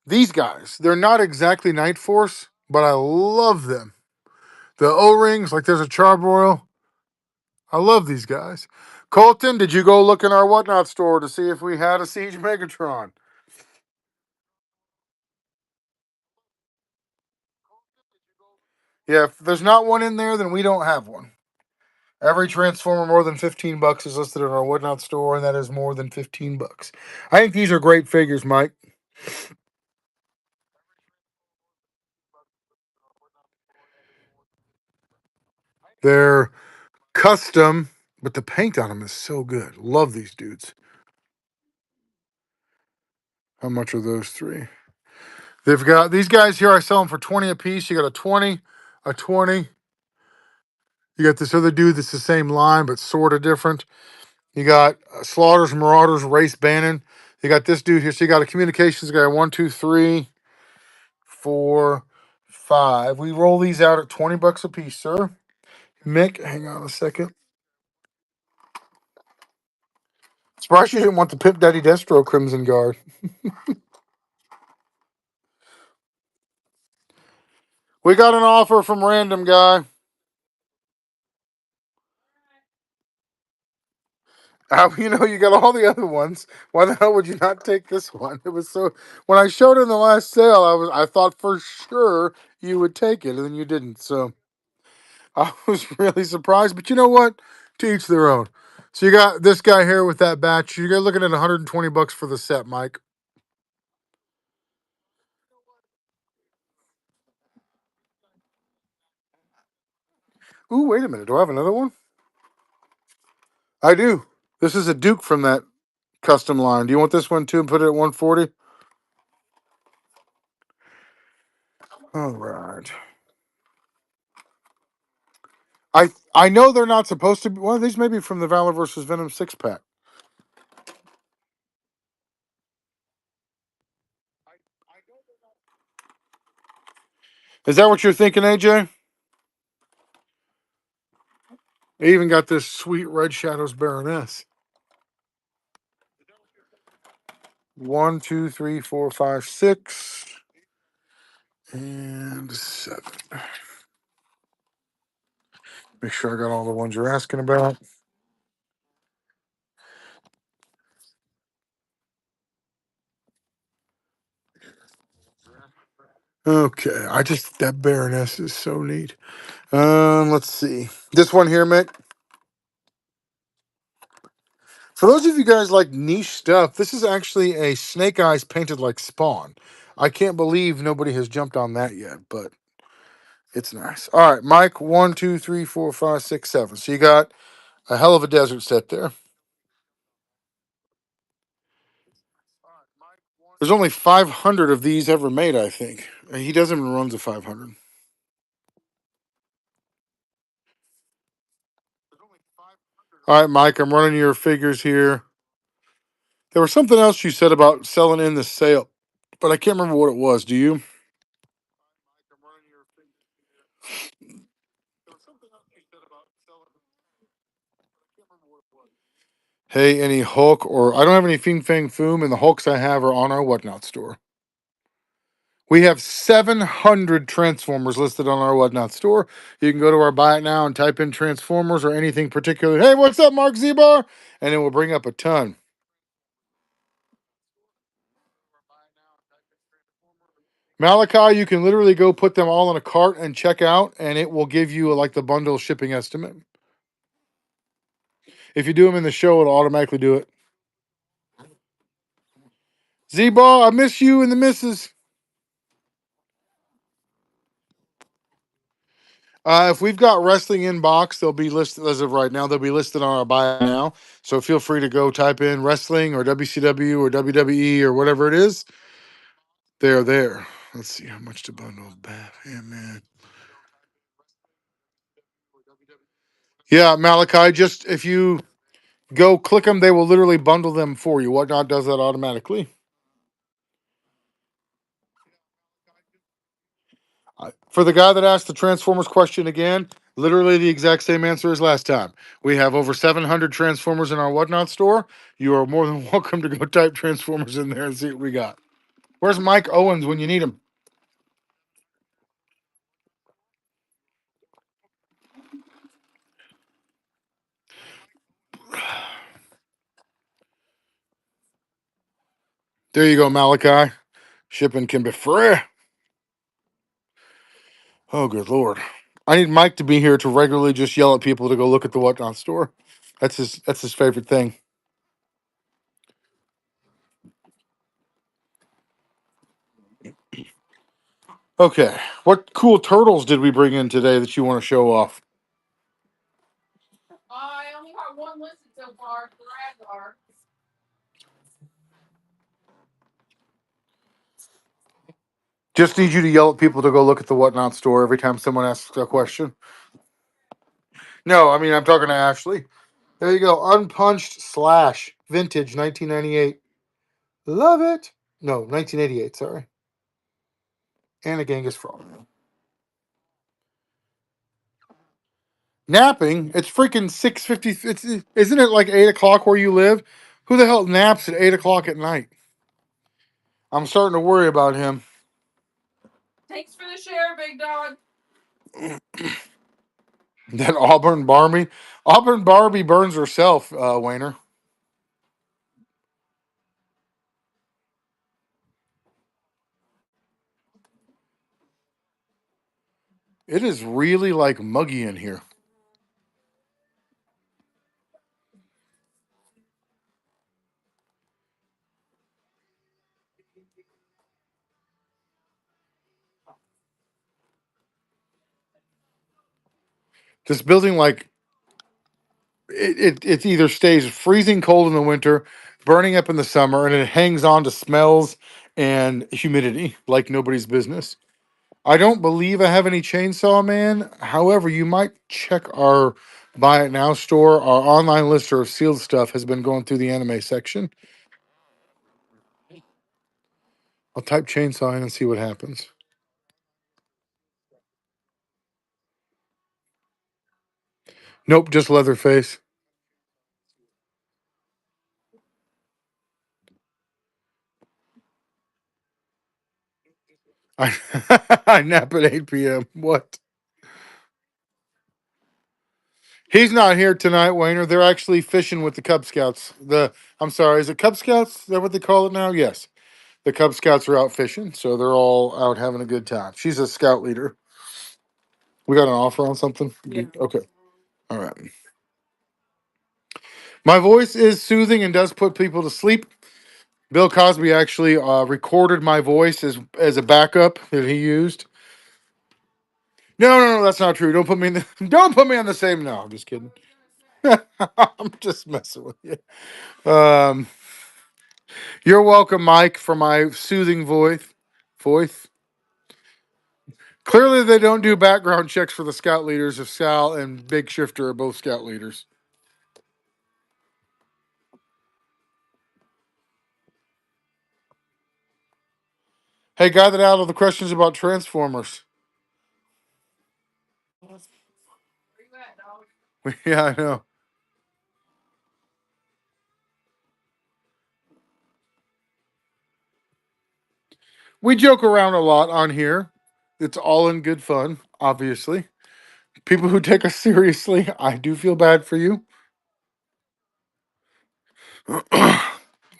These guys, they're not exactly Night Force, but I love them. The O-rings, like there's a Charbroil. I love these guys. Colton, did you go look in our Whatnot store to see if we had a Siege Megatron? Yeah, if there's not one in there, then we don't have one. Every Transformer more than $15 is listed in our Whatnot store, and that is more than $15. I think these are great figures, Mike. They're custom, but the paint on them is so good. Love these dudes. How much are those three? They've got these guys here. I sell them for 20 a piece. You got a 20, a 20. You got this other dude that's the same line, but sort of different. You got Slaughters, Marauders, Race Bannon. You got this dude here. So you got a communications guy. 1, 2, 3, 4, 5. We roll these out at $20 a piece, sir. Mick, hang on a second. Surprised you didn't want the Pimp Daddy Destro Crimson Guard. We got an offer from random guy. You know, you got all the other ones. Why the hell would you not take this one? It was so. When I showed it in the last sale, I thought for sure you would take it, and then you didn't. So I was really surprised. But you know what? To each their own. So you got this guy here with that batch. You're looking at $120 for the set, Mike. Ooh, wait a minute. Do I have another one? I do. This is a Duke from that custom line. Do you want this one too and put it at 140? All right. I know they're not supposed to be. Well, these may be from the Valor versus Venom 6 pack. Is that what you're thinking, AJ? They even got this sweet Red Shadows Baroness. 1, 2, 3, 4, 5, 6, and 7. Make sure I got all the ones you're asking about. Okay, that Baroness is so neat. Let's see. This one here, Mick. For those of you guys like niche stuff, this is actually a Snake Eyes painted like Spawn. I can't believe nobody has jumped on that yet, but it's nice. All right, Mike. 1, 2, 3, 4, 5, 6, 7. So you got a hell of a desert set there. There's only 500 of these ever made, I think. He doesn't even run the 500. All right, Mike. I'm running your figures here. There was something else you said about selling in the sale, but I can't remember what it was. Do you? Hey, any Hulk or I don't have any Fing Fang Foom, and the Hulks I have are on our Whatnot store. We have 700 Transformers listed on our Whatnot store. You can go to our Buy It Now and type in Transformers or anything particular. Hey, what's up, Mark Zebar? And it will bring up a ton. Malachi, you can literally go put them all in a cart and check out, and it will give you like the bundle shipping estimate. If you do them in the show, it'll automatically do it. Z-Ball, I miss you and the missus. If we've got wrestling in box, they'll be listed as of right now. They'll be listed on our Buy It Now. So feel free to go type in wrestling or WCW or WWE or whatever it is. They're there. Let's see how much to bundle. Batman, man. Yeah, Malachi, just if you go click them, they will literally bundle them for you. Whatnot does that automatically. For the guy that asked the Transformers question again, literally the exact same answer as last time. We have over 700 Transformers in our Whatnot store. You are more than welcome to go type Transformers in there and see what we got. Where's Mike Owens when you need him? There you go, Malachi. Shipping can be free. Oh, good lord. I need Mike to be here to regularly just yell at people to go look at the Whatnot store. That's his favorite thing. Okay. What cool turtles did we bring in today that you want to show off? I only got one listed so far. The Radar. Just need you to yell at people to go look at the Whatnot store every time someone asks a question. No, I mean I'm talking to Ashley. There you go. Unpunched slash vintage 1998. Love it. No, 1988. Sorry. And a Genghis Frog. Napping. It's freaking 6:50. It's isn't it like 8 o'clock where you live? Who the hell naps at 8 o'clock at night? I'm starting to worry about him. Thanks for the share, big dog. That Auburn Barbie. Auburn Barbie burns herself, Wayner. It is really like muggy in here. This building, like it either stays freezing cold in the winter, burning up in the summer, and it hangs on to smells and humidity like nobody's business. I don't believe I have any Chainsaw Man. However, you might check our Buy It Now store. Our online lister of sealed stuff has been going through the anime section. I'll type Chainsaw in and see what happens. Nope, just Leatherface. I, I nap at 8 p.m. What? He's not here tonight, Wayner. They're actually fishing with the Cub Scouts. I'm sorry, is it Cub Scouts? Is that what they call it now? Yes. The Cub Scouts are out fishing, so they're all out having a good time. She's a scout leader. We got an offer on something? Yeah. Okay. All right. My voice is soothing and does put people to sleep. Bill Cosby actually recorded my voice as a backup that he used. No, no, no, that's not true. Don't put me in the don't put me on the same. No, I'm just kidding. I'm just messing with you. Um, you're welcome, Mike, for my soothing voice. Voice. Clearly, they don't do background checks for the scout leaders if Sal and Big Shifter are both scout leaders. Hey, got that out of the questions about Transformers. Where you at, dog? Yeah, I know. We joke around a lot on here. It's all in good fun, obviously. People who take us seriously, I do feel bad for you.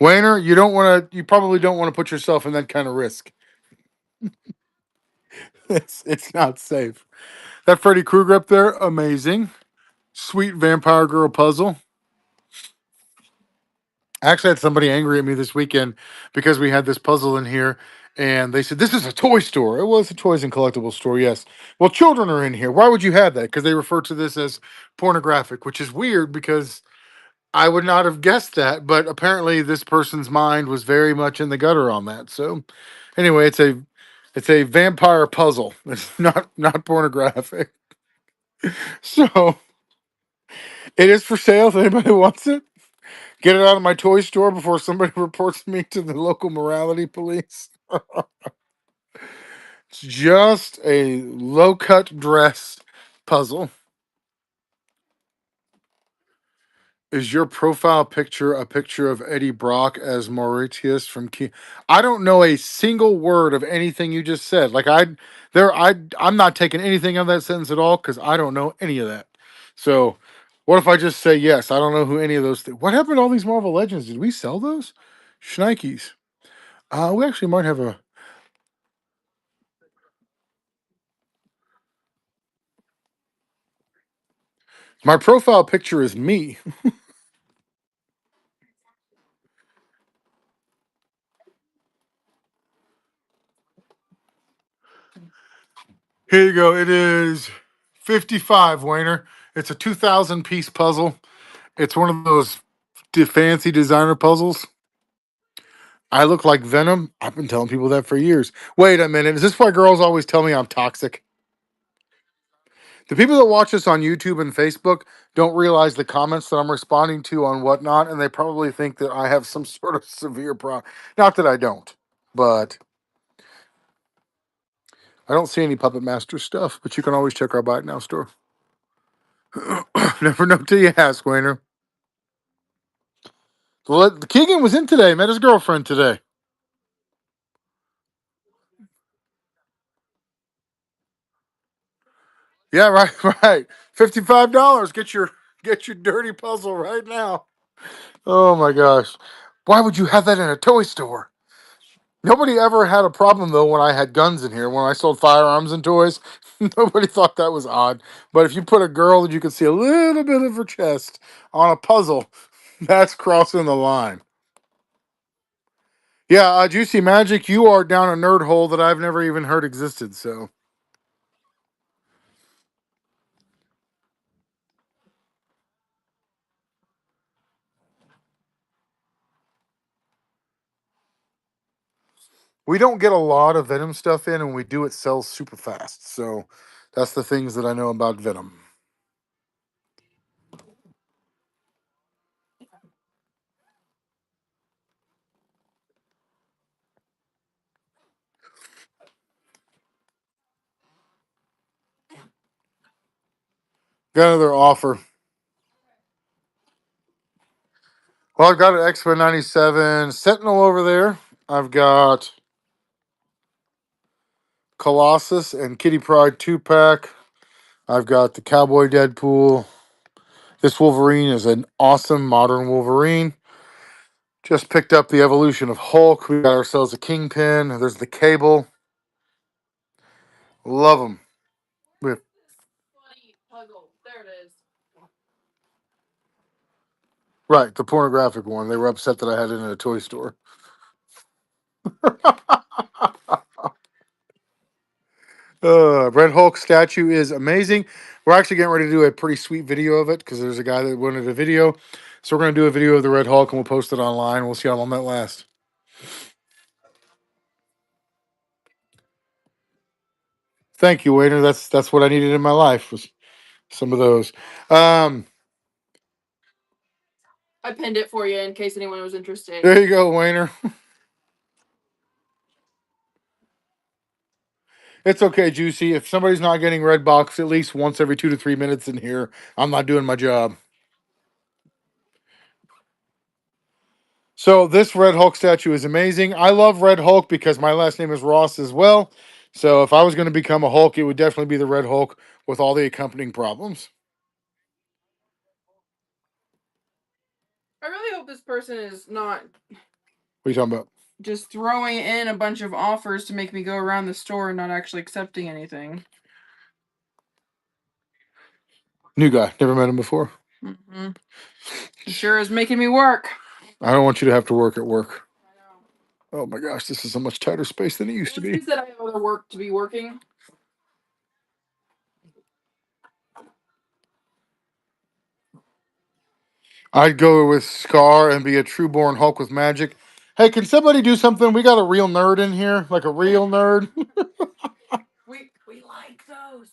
Wayner, you don't want to. You probably don't want to put yourself in that kind of risk. It's not safe. That Freddy Krueger up there, amazing. Sweet vampire girl puzzle. I actually had somebody angry at me this weekend because we had this puzzle in here, and they said this is a toy store. It was a toys and collectibles store, yes. Well, children are in here. Why would you have that? Because they refer to this as pornographic, which is weird because I would not have guessed that, but apparently this person's mind was very much in the gutter on that. So, anyway, it's a vampire puzzle. It's not pornographic. So it is for sale if anybody wants it. Get it out of my toy store before somebody reports me to the local morality police. It's just a low cut dress puzzle. Is your profile picture a picture of Eddie Brock as Mauritius from Key? I don't know a single word of anything you just said. Like I'm not taking anything out of that sentence at all because I don't know any of that. So, what if I just say yes? I don't know who any of those. What happened to all these Marvel Legends? Did we sell those? Schnikes. We actually might have a. My profile picture is me. Here you go. It is 55, Wayner. It's a 2,000 piece puzzle. It's one of those fancy designer puzzles. I look like Venom. I've been telling people that for years. Wait a minute. Is this why girls always tell me I'm toxic? The people that watch this on YouTube and Facebook don't realize the comments that I'm responding to on whatnot, and they probably think that I have some sort of severe problem. Not that I don't, but I don't see any Puppet Master stuff. But you can always check our Buy It Now store. Never know till you ask, Wayner. Well, the Keegan was in today. Met his girlfriend today. Yeah, right, right. $55. Get your dirty puzzle right now. Oh my gosh. Why would you have that in a toy store? Nobody ever had a problem though when I had guns in here. When I sold firearms and toys, nobody thought that was odd. But if you put a girl that you could see a little bit of her chest on a puzzle, that's crossing the line. Yeah, Juicy Magic, you are down a nerd hole that I've never even heard existed. So we don't get a lot of Venom stuff in, and when we do, it sells super fast. So that's the things that I know about Venom. Got another offer. Well, I've got an Expo 97 Sentinel over there. I've got Colossus and Kitty Pride 2 pack. I've got the Cowboy Deadpool. This Wolverine is an awesome modern Wolverine. Just picked up the evolution of Hulk. We got ourselves a Kingpin. There's the Cable. Love them. Funny puzzle. There it is. Right, the pornographic one. They were upset that I had it in a toy store. Red Hulk statue is amazing. We're actually getting ready to do a pretty sweet video of it because there's a guy that wanted a video. So we're going to do a video of the Red Hulk and we'll post it online. We'll see how long that lasts. Thank you, waiter. That's what I needed in my life was some of those. Um, I pinned it for you in case anyone was interested. there you go, Wayner. It's okay, Juicy. If somebody's not getting red box at least once every 2 to 3 minutes in here, I'm not doing my job. So this Red Hulk statue is amazing. I love Red Hulk because my last name is Ross as well. So if I was going to become a Hulk, it would definitely be the Red Hulk with all the accompanying problems. I really hope this person is not What are you talking about? just throwing in a bunch of offers to make me go around the store and not actually accepting anything. New guy. Never met him before. Mm-hmm. He sure is making me work. I don't want you to have to work at work. I know. Oh my gosh, this is a much tighter space than it used to Well, be. it's that I have other work to be working. I'd go with Scar and be a true-born Hulk with magic. Hey, can somebody do something? We got a real nerd in here, like a real nerd. We like those.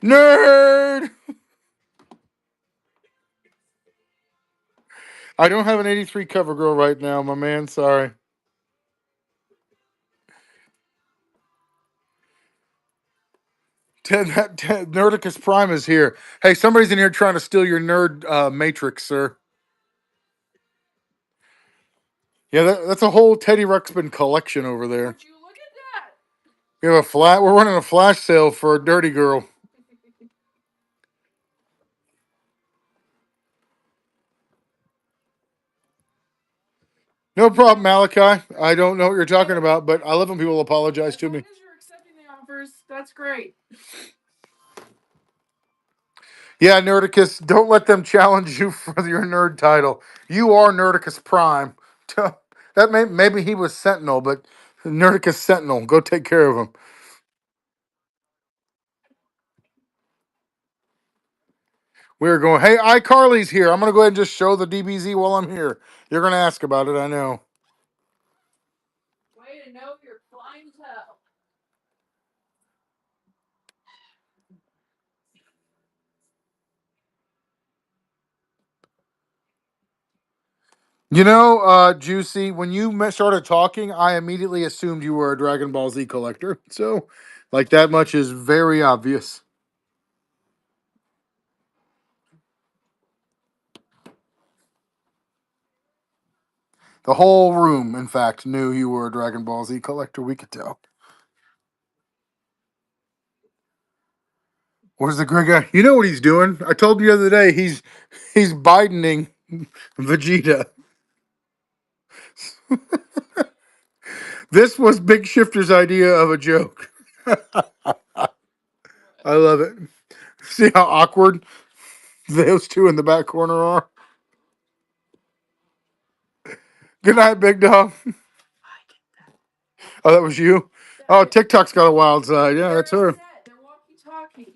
Nerd. I don't have an 83 cover girl right now, my man. Sorry. Nerdicus Prime is here. Hey, somebody's in here trying to steal your nerd matrix, sir. Yeah, that's a whole Teddy Ruxpin collection over there. Would you look at that? We have a flat. We're running a flash sale for a dirty girl. No problem, Malachi. I don't know what you're talking about, but I love when people apologize to me. As long as you're accepting the offers, that's great. Yeah, Nerdicus, don't let them challenge you for your nerd title. You are Nerdicus Prime. That maybe he was Sentinel, but Nerdicus Sentinel. Go take care of him. We're going, hey, iCarly's here. I'm going to go ahead and just show the DBZ while I'm here. You're going to ask about it, I know. Way to know your clientele. You know, Juicy, when you started talking, I immediately assumed you were a Dragon Ball Z collector. So, like, that much is very obvious. The whole room, in fact, knew you were a Dragon Ball Z collector. We could tell. Where's the gray guy? You know what he's doing? I told you the other day he's Bidening Vegeta. This was Big Shifter's idea of a joke. I love it. See how awkward those two in the back corner are? Good night, big dog. Oh, that was you? Oh, TikTok's got a wild side. Yeah, that's her. They're walkie-talkies.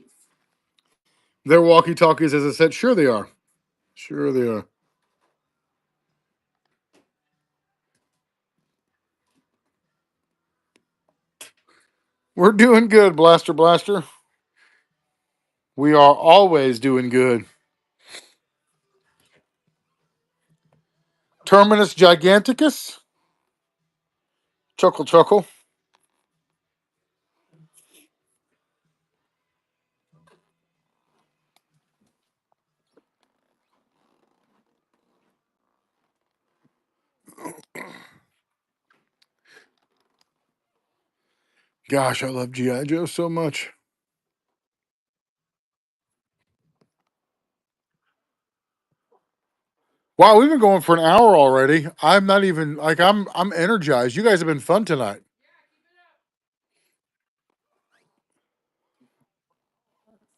They're walkie talkies, as I said. Sure, they are. Sure, they are. We're doing good, Blaster Blaster. We are always doing good. Terminus Giganticus. Chuckle, chuckle. Gosh, I love G.I. Joe so much. Wow, we've been going for an hour already. I'm not even like I'm energized. You guys have been fun tonight.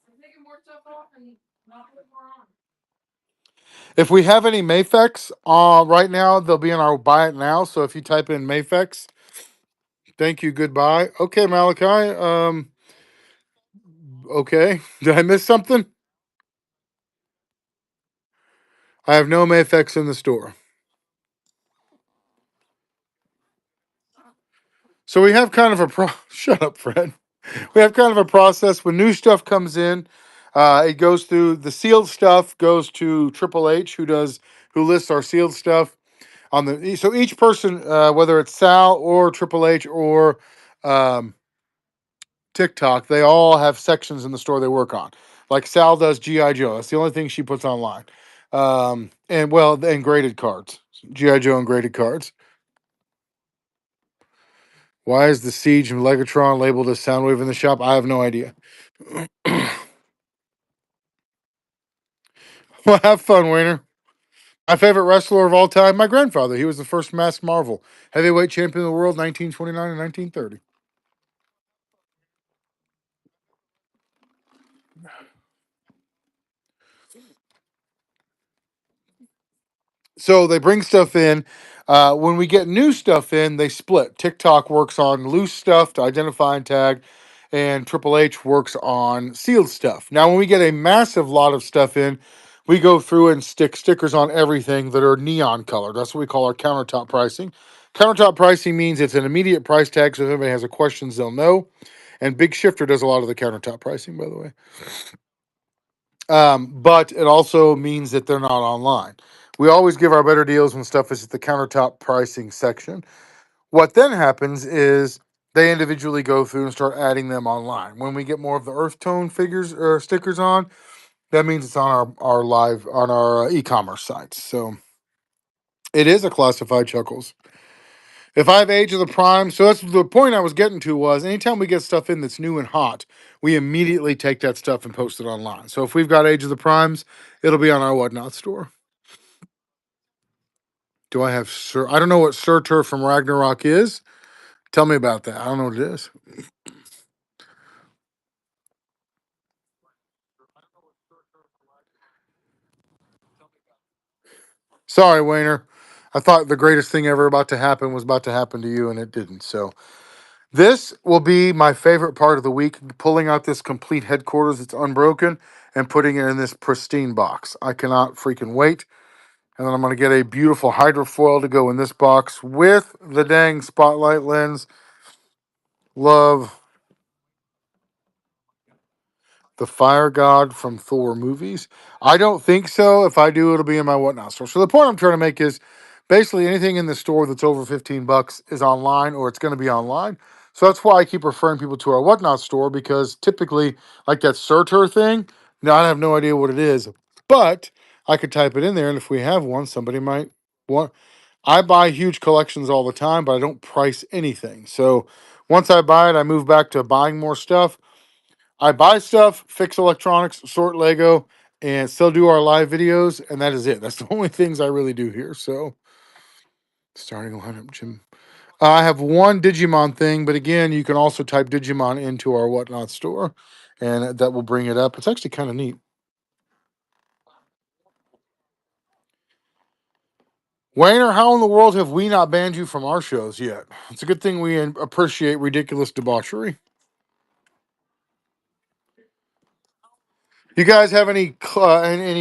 I'm taking more stuff off and not put more on. If we have any Mayfex right now, they'll be in our buy it now. So if you type in Mayfex, thank you, goodbye. Okay, Malachi. Okay. Did I miss something? I have no Mayfex in the store. So we have kind of a shut up, Fred. We have kind of a process when new stuff comes in. It goes through the sealed stuff goes to Triple H, who lists our sealed stuff on the. So each person, whether it's Sal or Triple H or um, TikTok, they all have sections in the store they work on. Like Sal does GI Joe. That's the only thing she puts online. And well, and graded cards, GI Joe and graded cards. Why is the Siege and Legatron labeled as Soundwave in the shop? I have no idea. Well, have fun, Wayner. My favorite wrestler of all time, my grandfather. He was the first masked Marvel heavyweight champion of the world, 1929 and 1930. So they bring stuff in. When we get new stuff in, they split. TikTok works on loose stuff to identify and tag, and Triple H works on sealed stuff. Now, when we get a massive lot of stuff in, we go through and stick stickers on everything that are neon colored. That's what we call our countertop pricing. Countertop pricing means it's an immediate price tag, so if anybody has a questions, they'll know. And Big Shifter does a lot of the countertop pricing, by the way. But it also means that they're not online. We always give our better deals when stuff is at the countertop pricing section. What then happens is they individually go through and start adding them online. When we get more of the earth tone figures or stickers on, that means it's on our live on our e-commerce sites. So it is a classified chuckles. If I have Age of the Prime, so that's the point I was getting to was anytime we get stuff in that's new and hot, we immediately take that stuff and post it online. So if we've got Age of the Primes, it'll be on our Whatnot store. Do I have Sir? I don't know what Surtur from Ragnarok is. Tell me about that. I don't know what it is. Sorry, Wayner. I thought the greatest thing ever about to happen was about to happen to you, and it didn't. So this will be my favorite part of the week: pulling out this complete headquarters that's unbroken and putting it in this pristine box. I cannot freaking wait. And then I'm going to get a beautiful hydrofoil to go in this box with the dang spotlight lens. Love the fire god from Thor movies. I don't think so. If I do, it'll be in my Whatnot store. So the point I'm trying to make is basically anything in the store that's over $15 is online or it's going to be online. So that's why I keep referring people to our Whatnot store because typically, like that Surtur thing, now I have no idea what it is, but I could type it in there, and if we have one, somebody might want. I buy huge collections all the time, but I don't price anything. So once I buy it, I move back to buying more stuff. I buy stuff, fix electronics, sort Lego, and still do our live videos, and that is it. That's the only things I really do here. So starting lineup, Jim. I have one Digimon thing, but again, you can also type Digimon into our Whatnot store, and that will bring it up. It's actually kind of neat. Wayner, how in the world have we not banned you from our shows yet? It's a good thing we appreciate ridiculous debauchery. You guys have any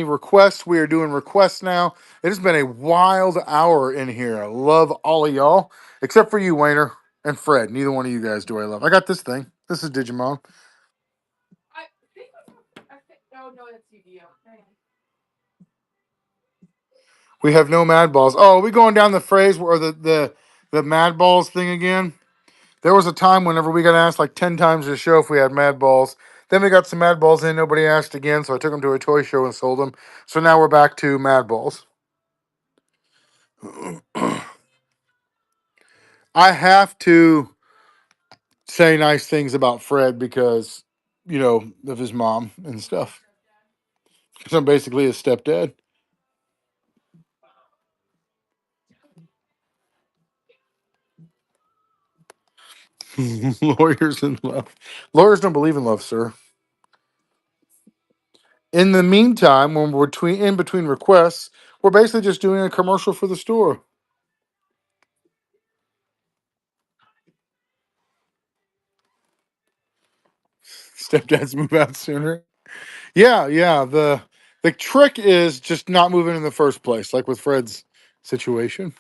requests? We are doing requests now. It has been a wild hour in here. I love all of y'all, except for you, Wayner and Fred. Neither one of you guys do I love. I got this thing. This is Digimon. I think no, that's Yu-Gi-Oh. We have no Mad Balls. Oh, are we going down the phrase or the Mad Balls thing again? There was a time whenever we got asked like 10 times a show if we had Mad Balls. Then we got some Mad Balls in. Nobody asked again, so I took them to a toy show and sold them. So now we're back to Mad Balls. I have to say nice things about Fred because, of his mom and stuff. So I'm basically his stepdad. Lawyers in love. Lawyers don't believe in love, sir. In the meantime, when we're in between requests, we're basically just doing a commercial for the store. Stepdads move out sooner. Yeah, yeah. The trick is just not moving in the first place, like with Fred's situation.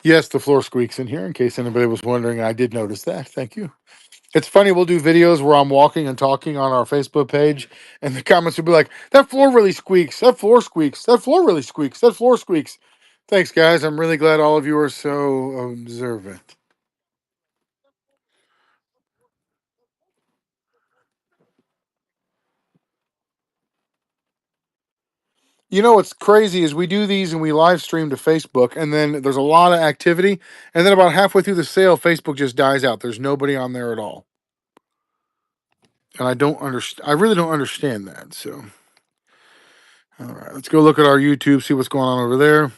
Yes, the floor squeaks in here. In case anybody was wondering, I did notice that. Thank you. It's funny. We'll do videos where I'm walking and talking on our Facebook page, and the comments will be like, "That floor really squeaks. That floor squeaks. That floor really squeaks. That floor squeaks." Thanks, guys. I'm really glad all of you are so observant. You know what's crazy is we do these and we live stream to Facebook, and then there's a lot of activity, and then about halfway through the sale, Facebook just dies out. There's nobody on there at all, and I don't understand. I really don't understand that. So, all right, let's go look at our YouTube, see what's going on over there.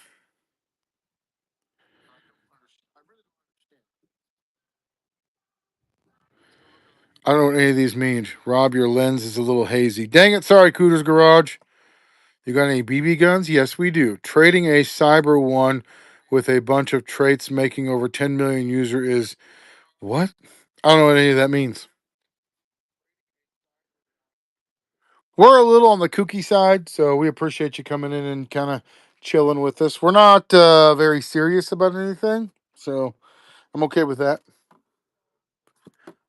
I don't know what any of these mean. Rob, your lens is a little hazy. Dang it! Sorry, Cooter's Garage. You got any BB guns? Yes, we do. Trading a cyber one with a bunch of traits making over 10 million user is what? I don't know what any of that means. We're a little on the kooky side, so we appreciate you coming in and kind of chilling with us. We're not very serious about anything, so I'm okay with that.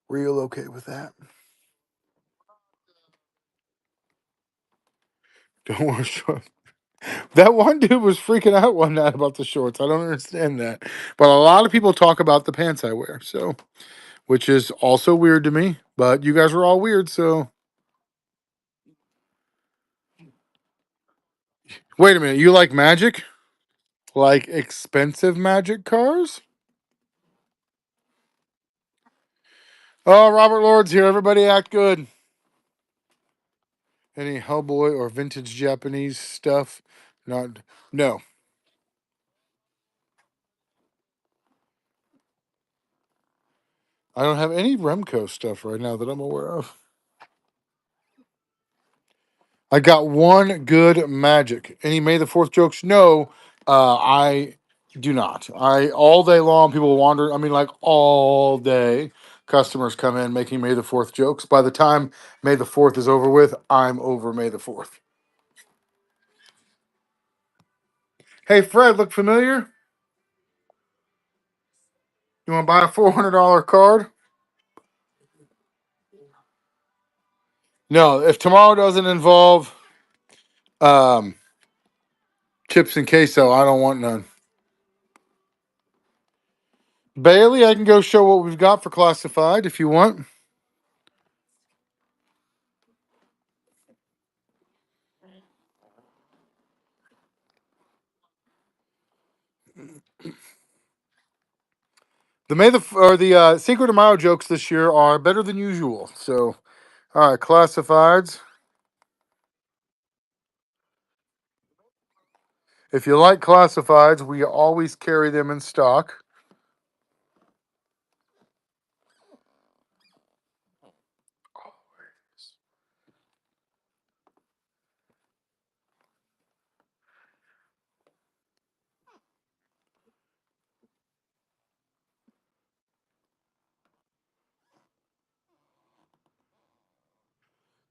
Real okay with that. Don't worry. That one dude was freaking out one night about the shorts. I don't understand that. But a lot of people talk about the pants I wear, so which is also weird to me. But you guys are all weird, so wait a minute. You like magic? Like expensive magic cars? Oh, Robert Lord's here. Everybody act good. Any Hellboy or vintage Japanese stuff? Not no. I don't have any Remco stuff right now that I'm aware of. I got one good magic. Any May the Fourth jokes? No, I do not. I all day long people wander. I mean, like all day, customers come in making May the Fourth jokes. By the time May the Fourth is over with, I'm over May the Fourth. Hey, Fred, look familiar? You want to buy a $400 card? No. If tomorrow doesn't involve um, chips and queso, I don't want none. Bailey, I can go show what we've got for classified if you want. The May the or the Cinco de Mayo jokes this year are better than usual. So, all right, classifieds. If you like classifieds, we always carry them in stock.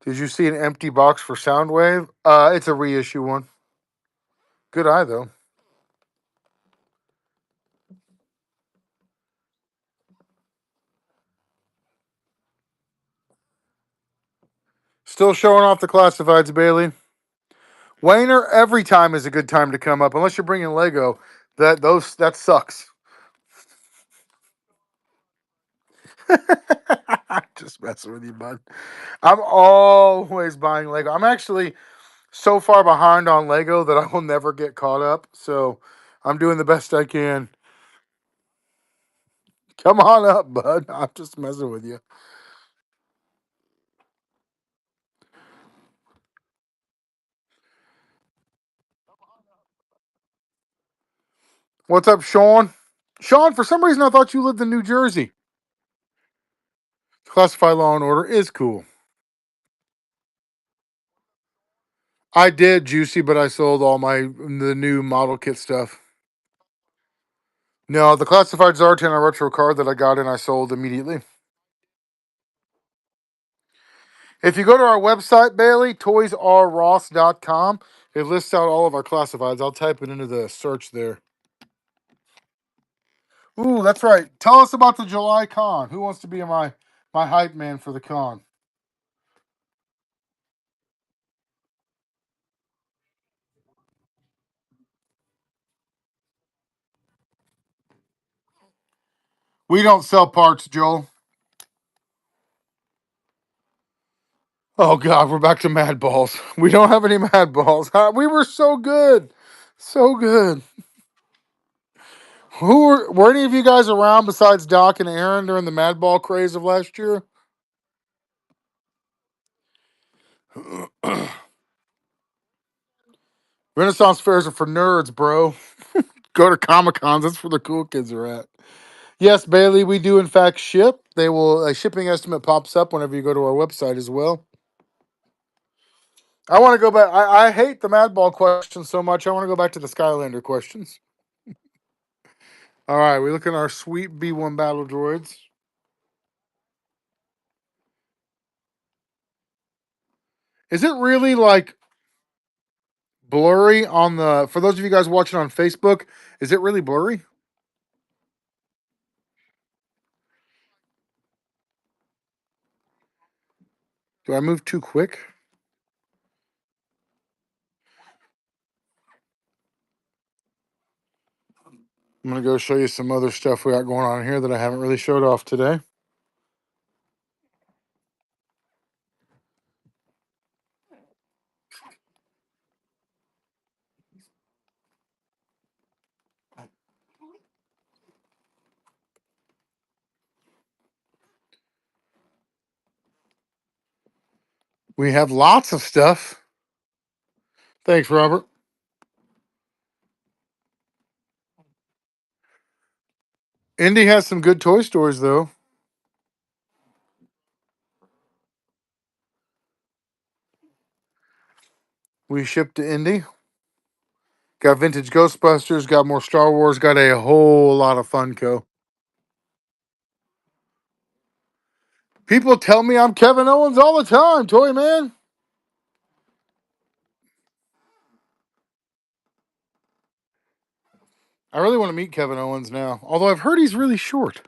Did you see an empty box for Soundwave? It's a reissue one. Good eye though. Still showing off the classifieds, Bailey. Wayner, every time is a good time to come up, unless you're bringing Lego. That sucks. Just messing with you, bud. I'm always buying Lego. I'm actually so far behind on Lego that I will never get caught up. So I'm doing the best I can. Come on up, bud. I'm just messing with you. What's up, Sean? Sean, for some reason I thought you lived in New Jersey. Classified Law and Order is cool. I did Juicy, but I sold all the new model kit stuff. No, the classified Zartan retro card that I got in, I sold immediately. If you go to our website, Bailey, toysrross.com, it lists out all of our classifieds. I'll type it into the search there. Ooh, that's right. Tell us about the July con. Who wants to be my hype man for the con? We don't sell parts, Joel. Oh God, we're back to Mad Balls. We don't have any Mad Balls. We were so good, so good. Were any of you guys around besides Doc and Aaron during the Mad Ball craze of last year? Renaissance fairs are for nerds, bro. Go to Comic Cons. That's where the cool kids are at. Yes, Bailey, we do in fact ship. They will a shipping estimate pops up whenever you go to our website as well. I want to go back. I hate the Mad Ball questions so much. I want to go back to the Skylander questions. All right, we look at our sweet B1 battle droids. Is it really like blurry on the? For those of you guys watching on Facebook, is it really blurry? Do I move too quick? I'm gonna go show you some other stuff we got going on here that I haven't really showed off today. We have lots of stuff. Thanks, Robert. Indy has some good toy stores though. We shipped to Indy. Got vintage Ghostbusters, got more Star Wars, got a whole lot of Funko. People tell me I'm Kevin Owens all the time, Toy Man. I really want to meet Kevin Owens now, although I've heard he's really short.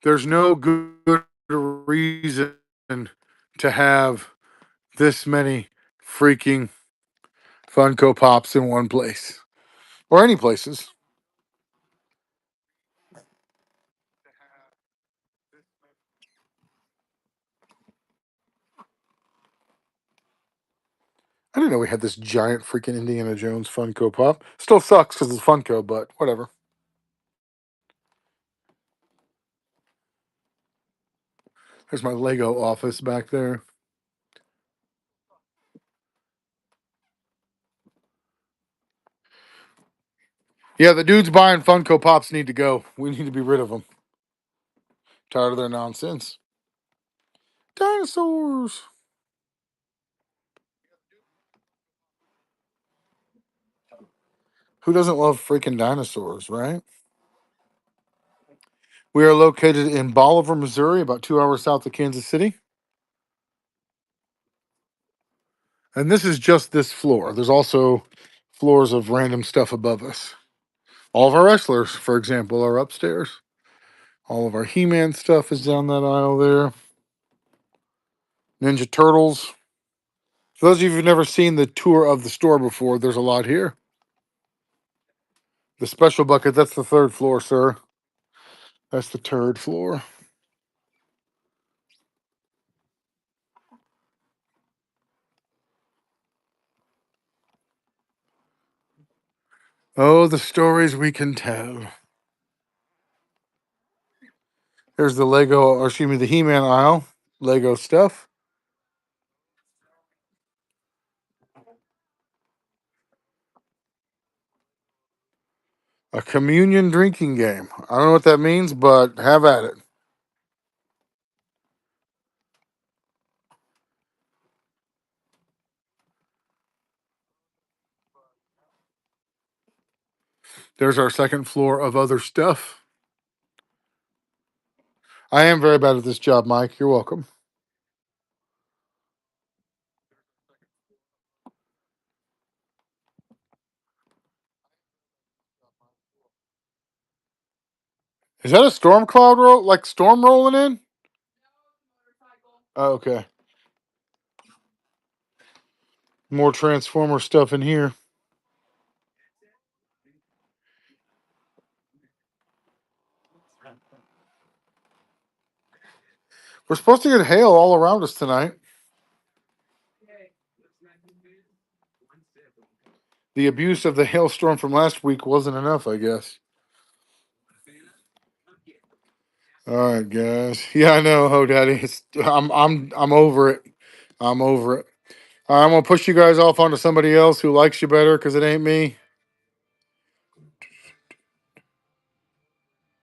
There's no good reason to have this many freaking Funko Pops in one place or any places. I didn't know we had this giant freaking Indiana Jones Funko Pop. Still sucks because it's Funko, but whatever. There's my Lego office back there. Yeah, the dudes buying Funko Pops need to go. We need to be rid of them. Tired of their nonsense. Dinosaurs. Who doesn't love freaking dinosaurs, right? We are located in Bolivar, Missouri, about 2 hours south of Kansas City. And this is just this floor. There's also floors of random stuff above us. All of our wrestlers, for example, are upstairs. All of our He-Man stuff is down that aisle there. Ninja Turtles. For those of you who've never seen the tour of the store before, there's a lot here. The special bucket, that's the third floor, sir. That's the turd floor. Oh, the stories we can tell. There's the Lego, or excuse me, the He-Man aisle. Lego stuff. A communion drinking game. I don't know what that means, but have at it. There's our second floor of other stuff. I am very bad at this job, Mike. You're welcome. Is that a storm cloud roll? Like storm rolling in? Oh, okay. More Transformer stuff in here. We're supposed to get hail all around us tonight. The abuse of the hailstorm from last week wasn't enough, I guess. All right, guys. Yeah, I know, Ho Daddy. I'm over it. I'm over it. I'm gonna push you guys off onto somebody else who likes you better because it ain't me.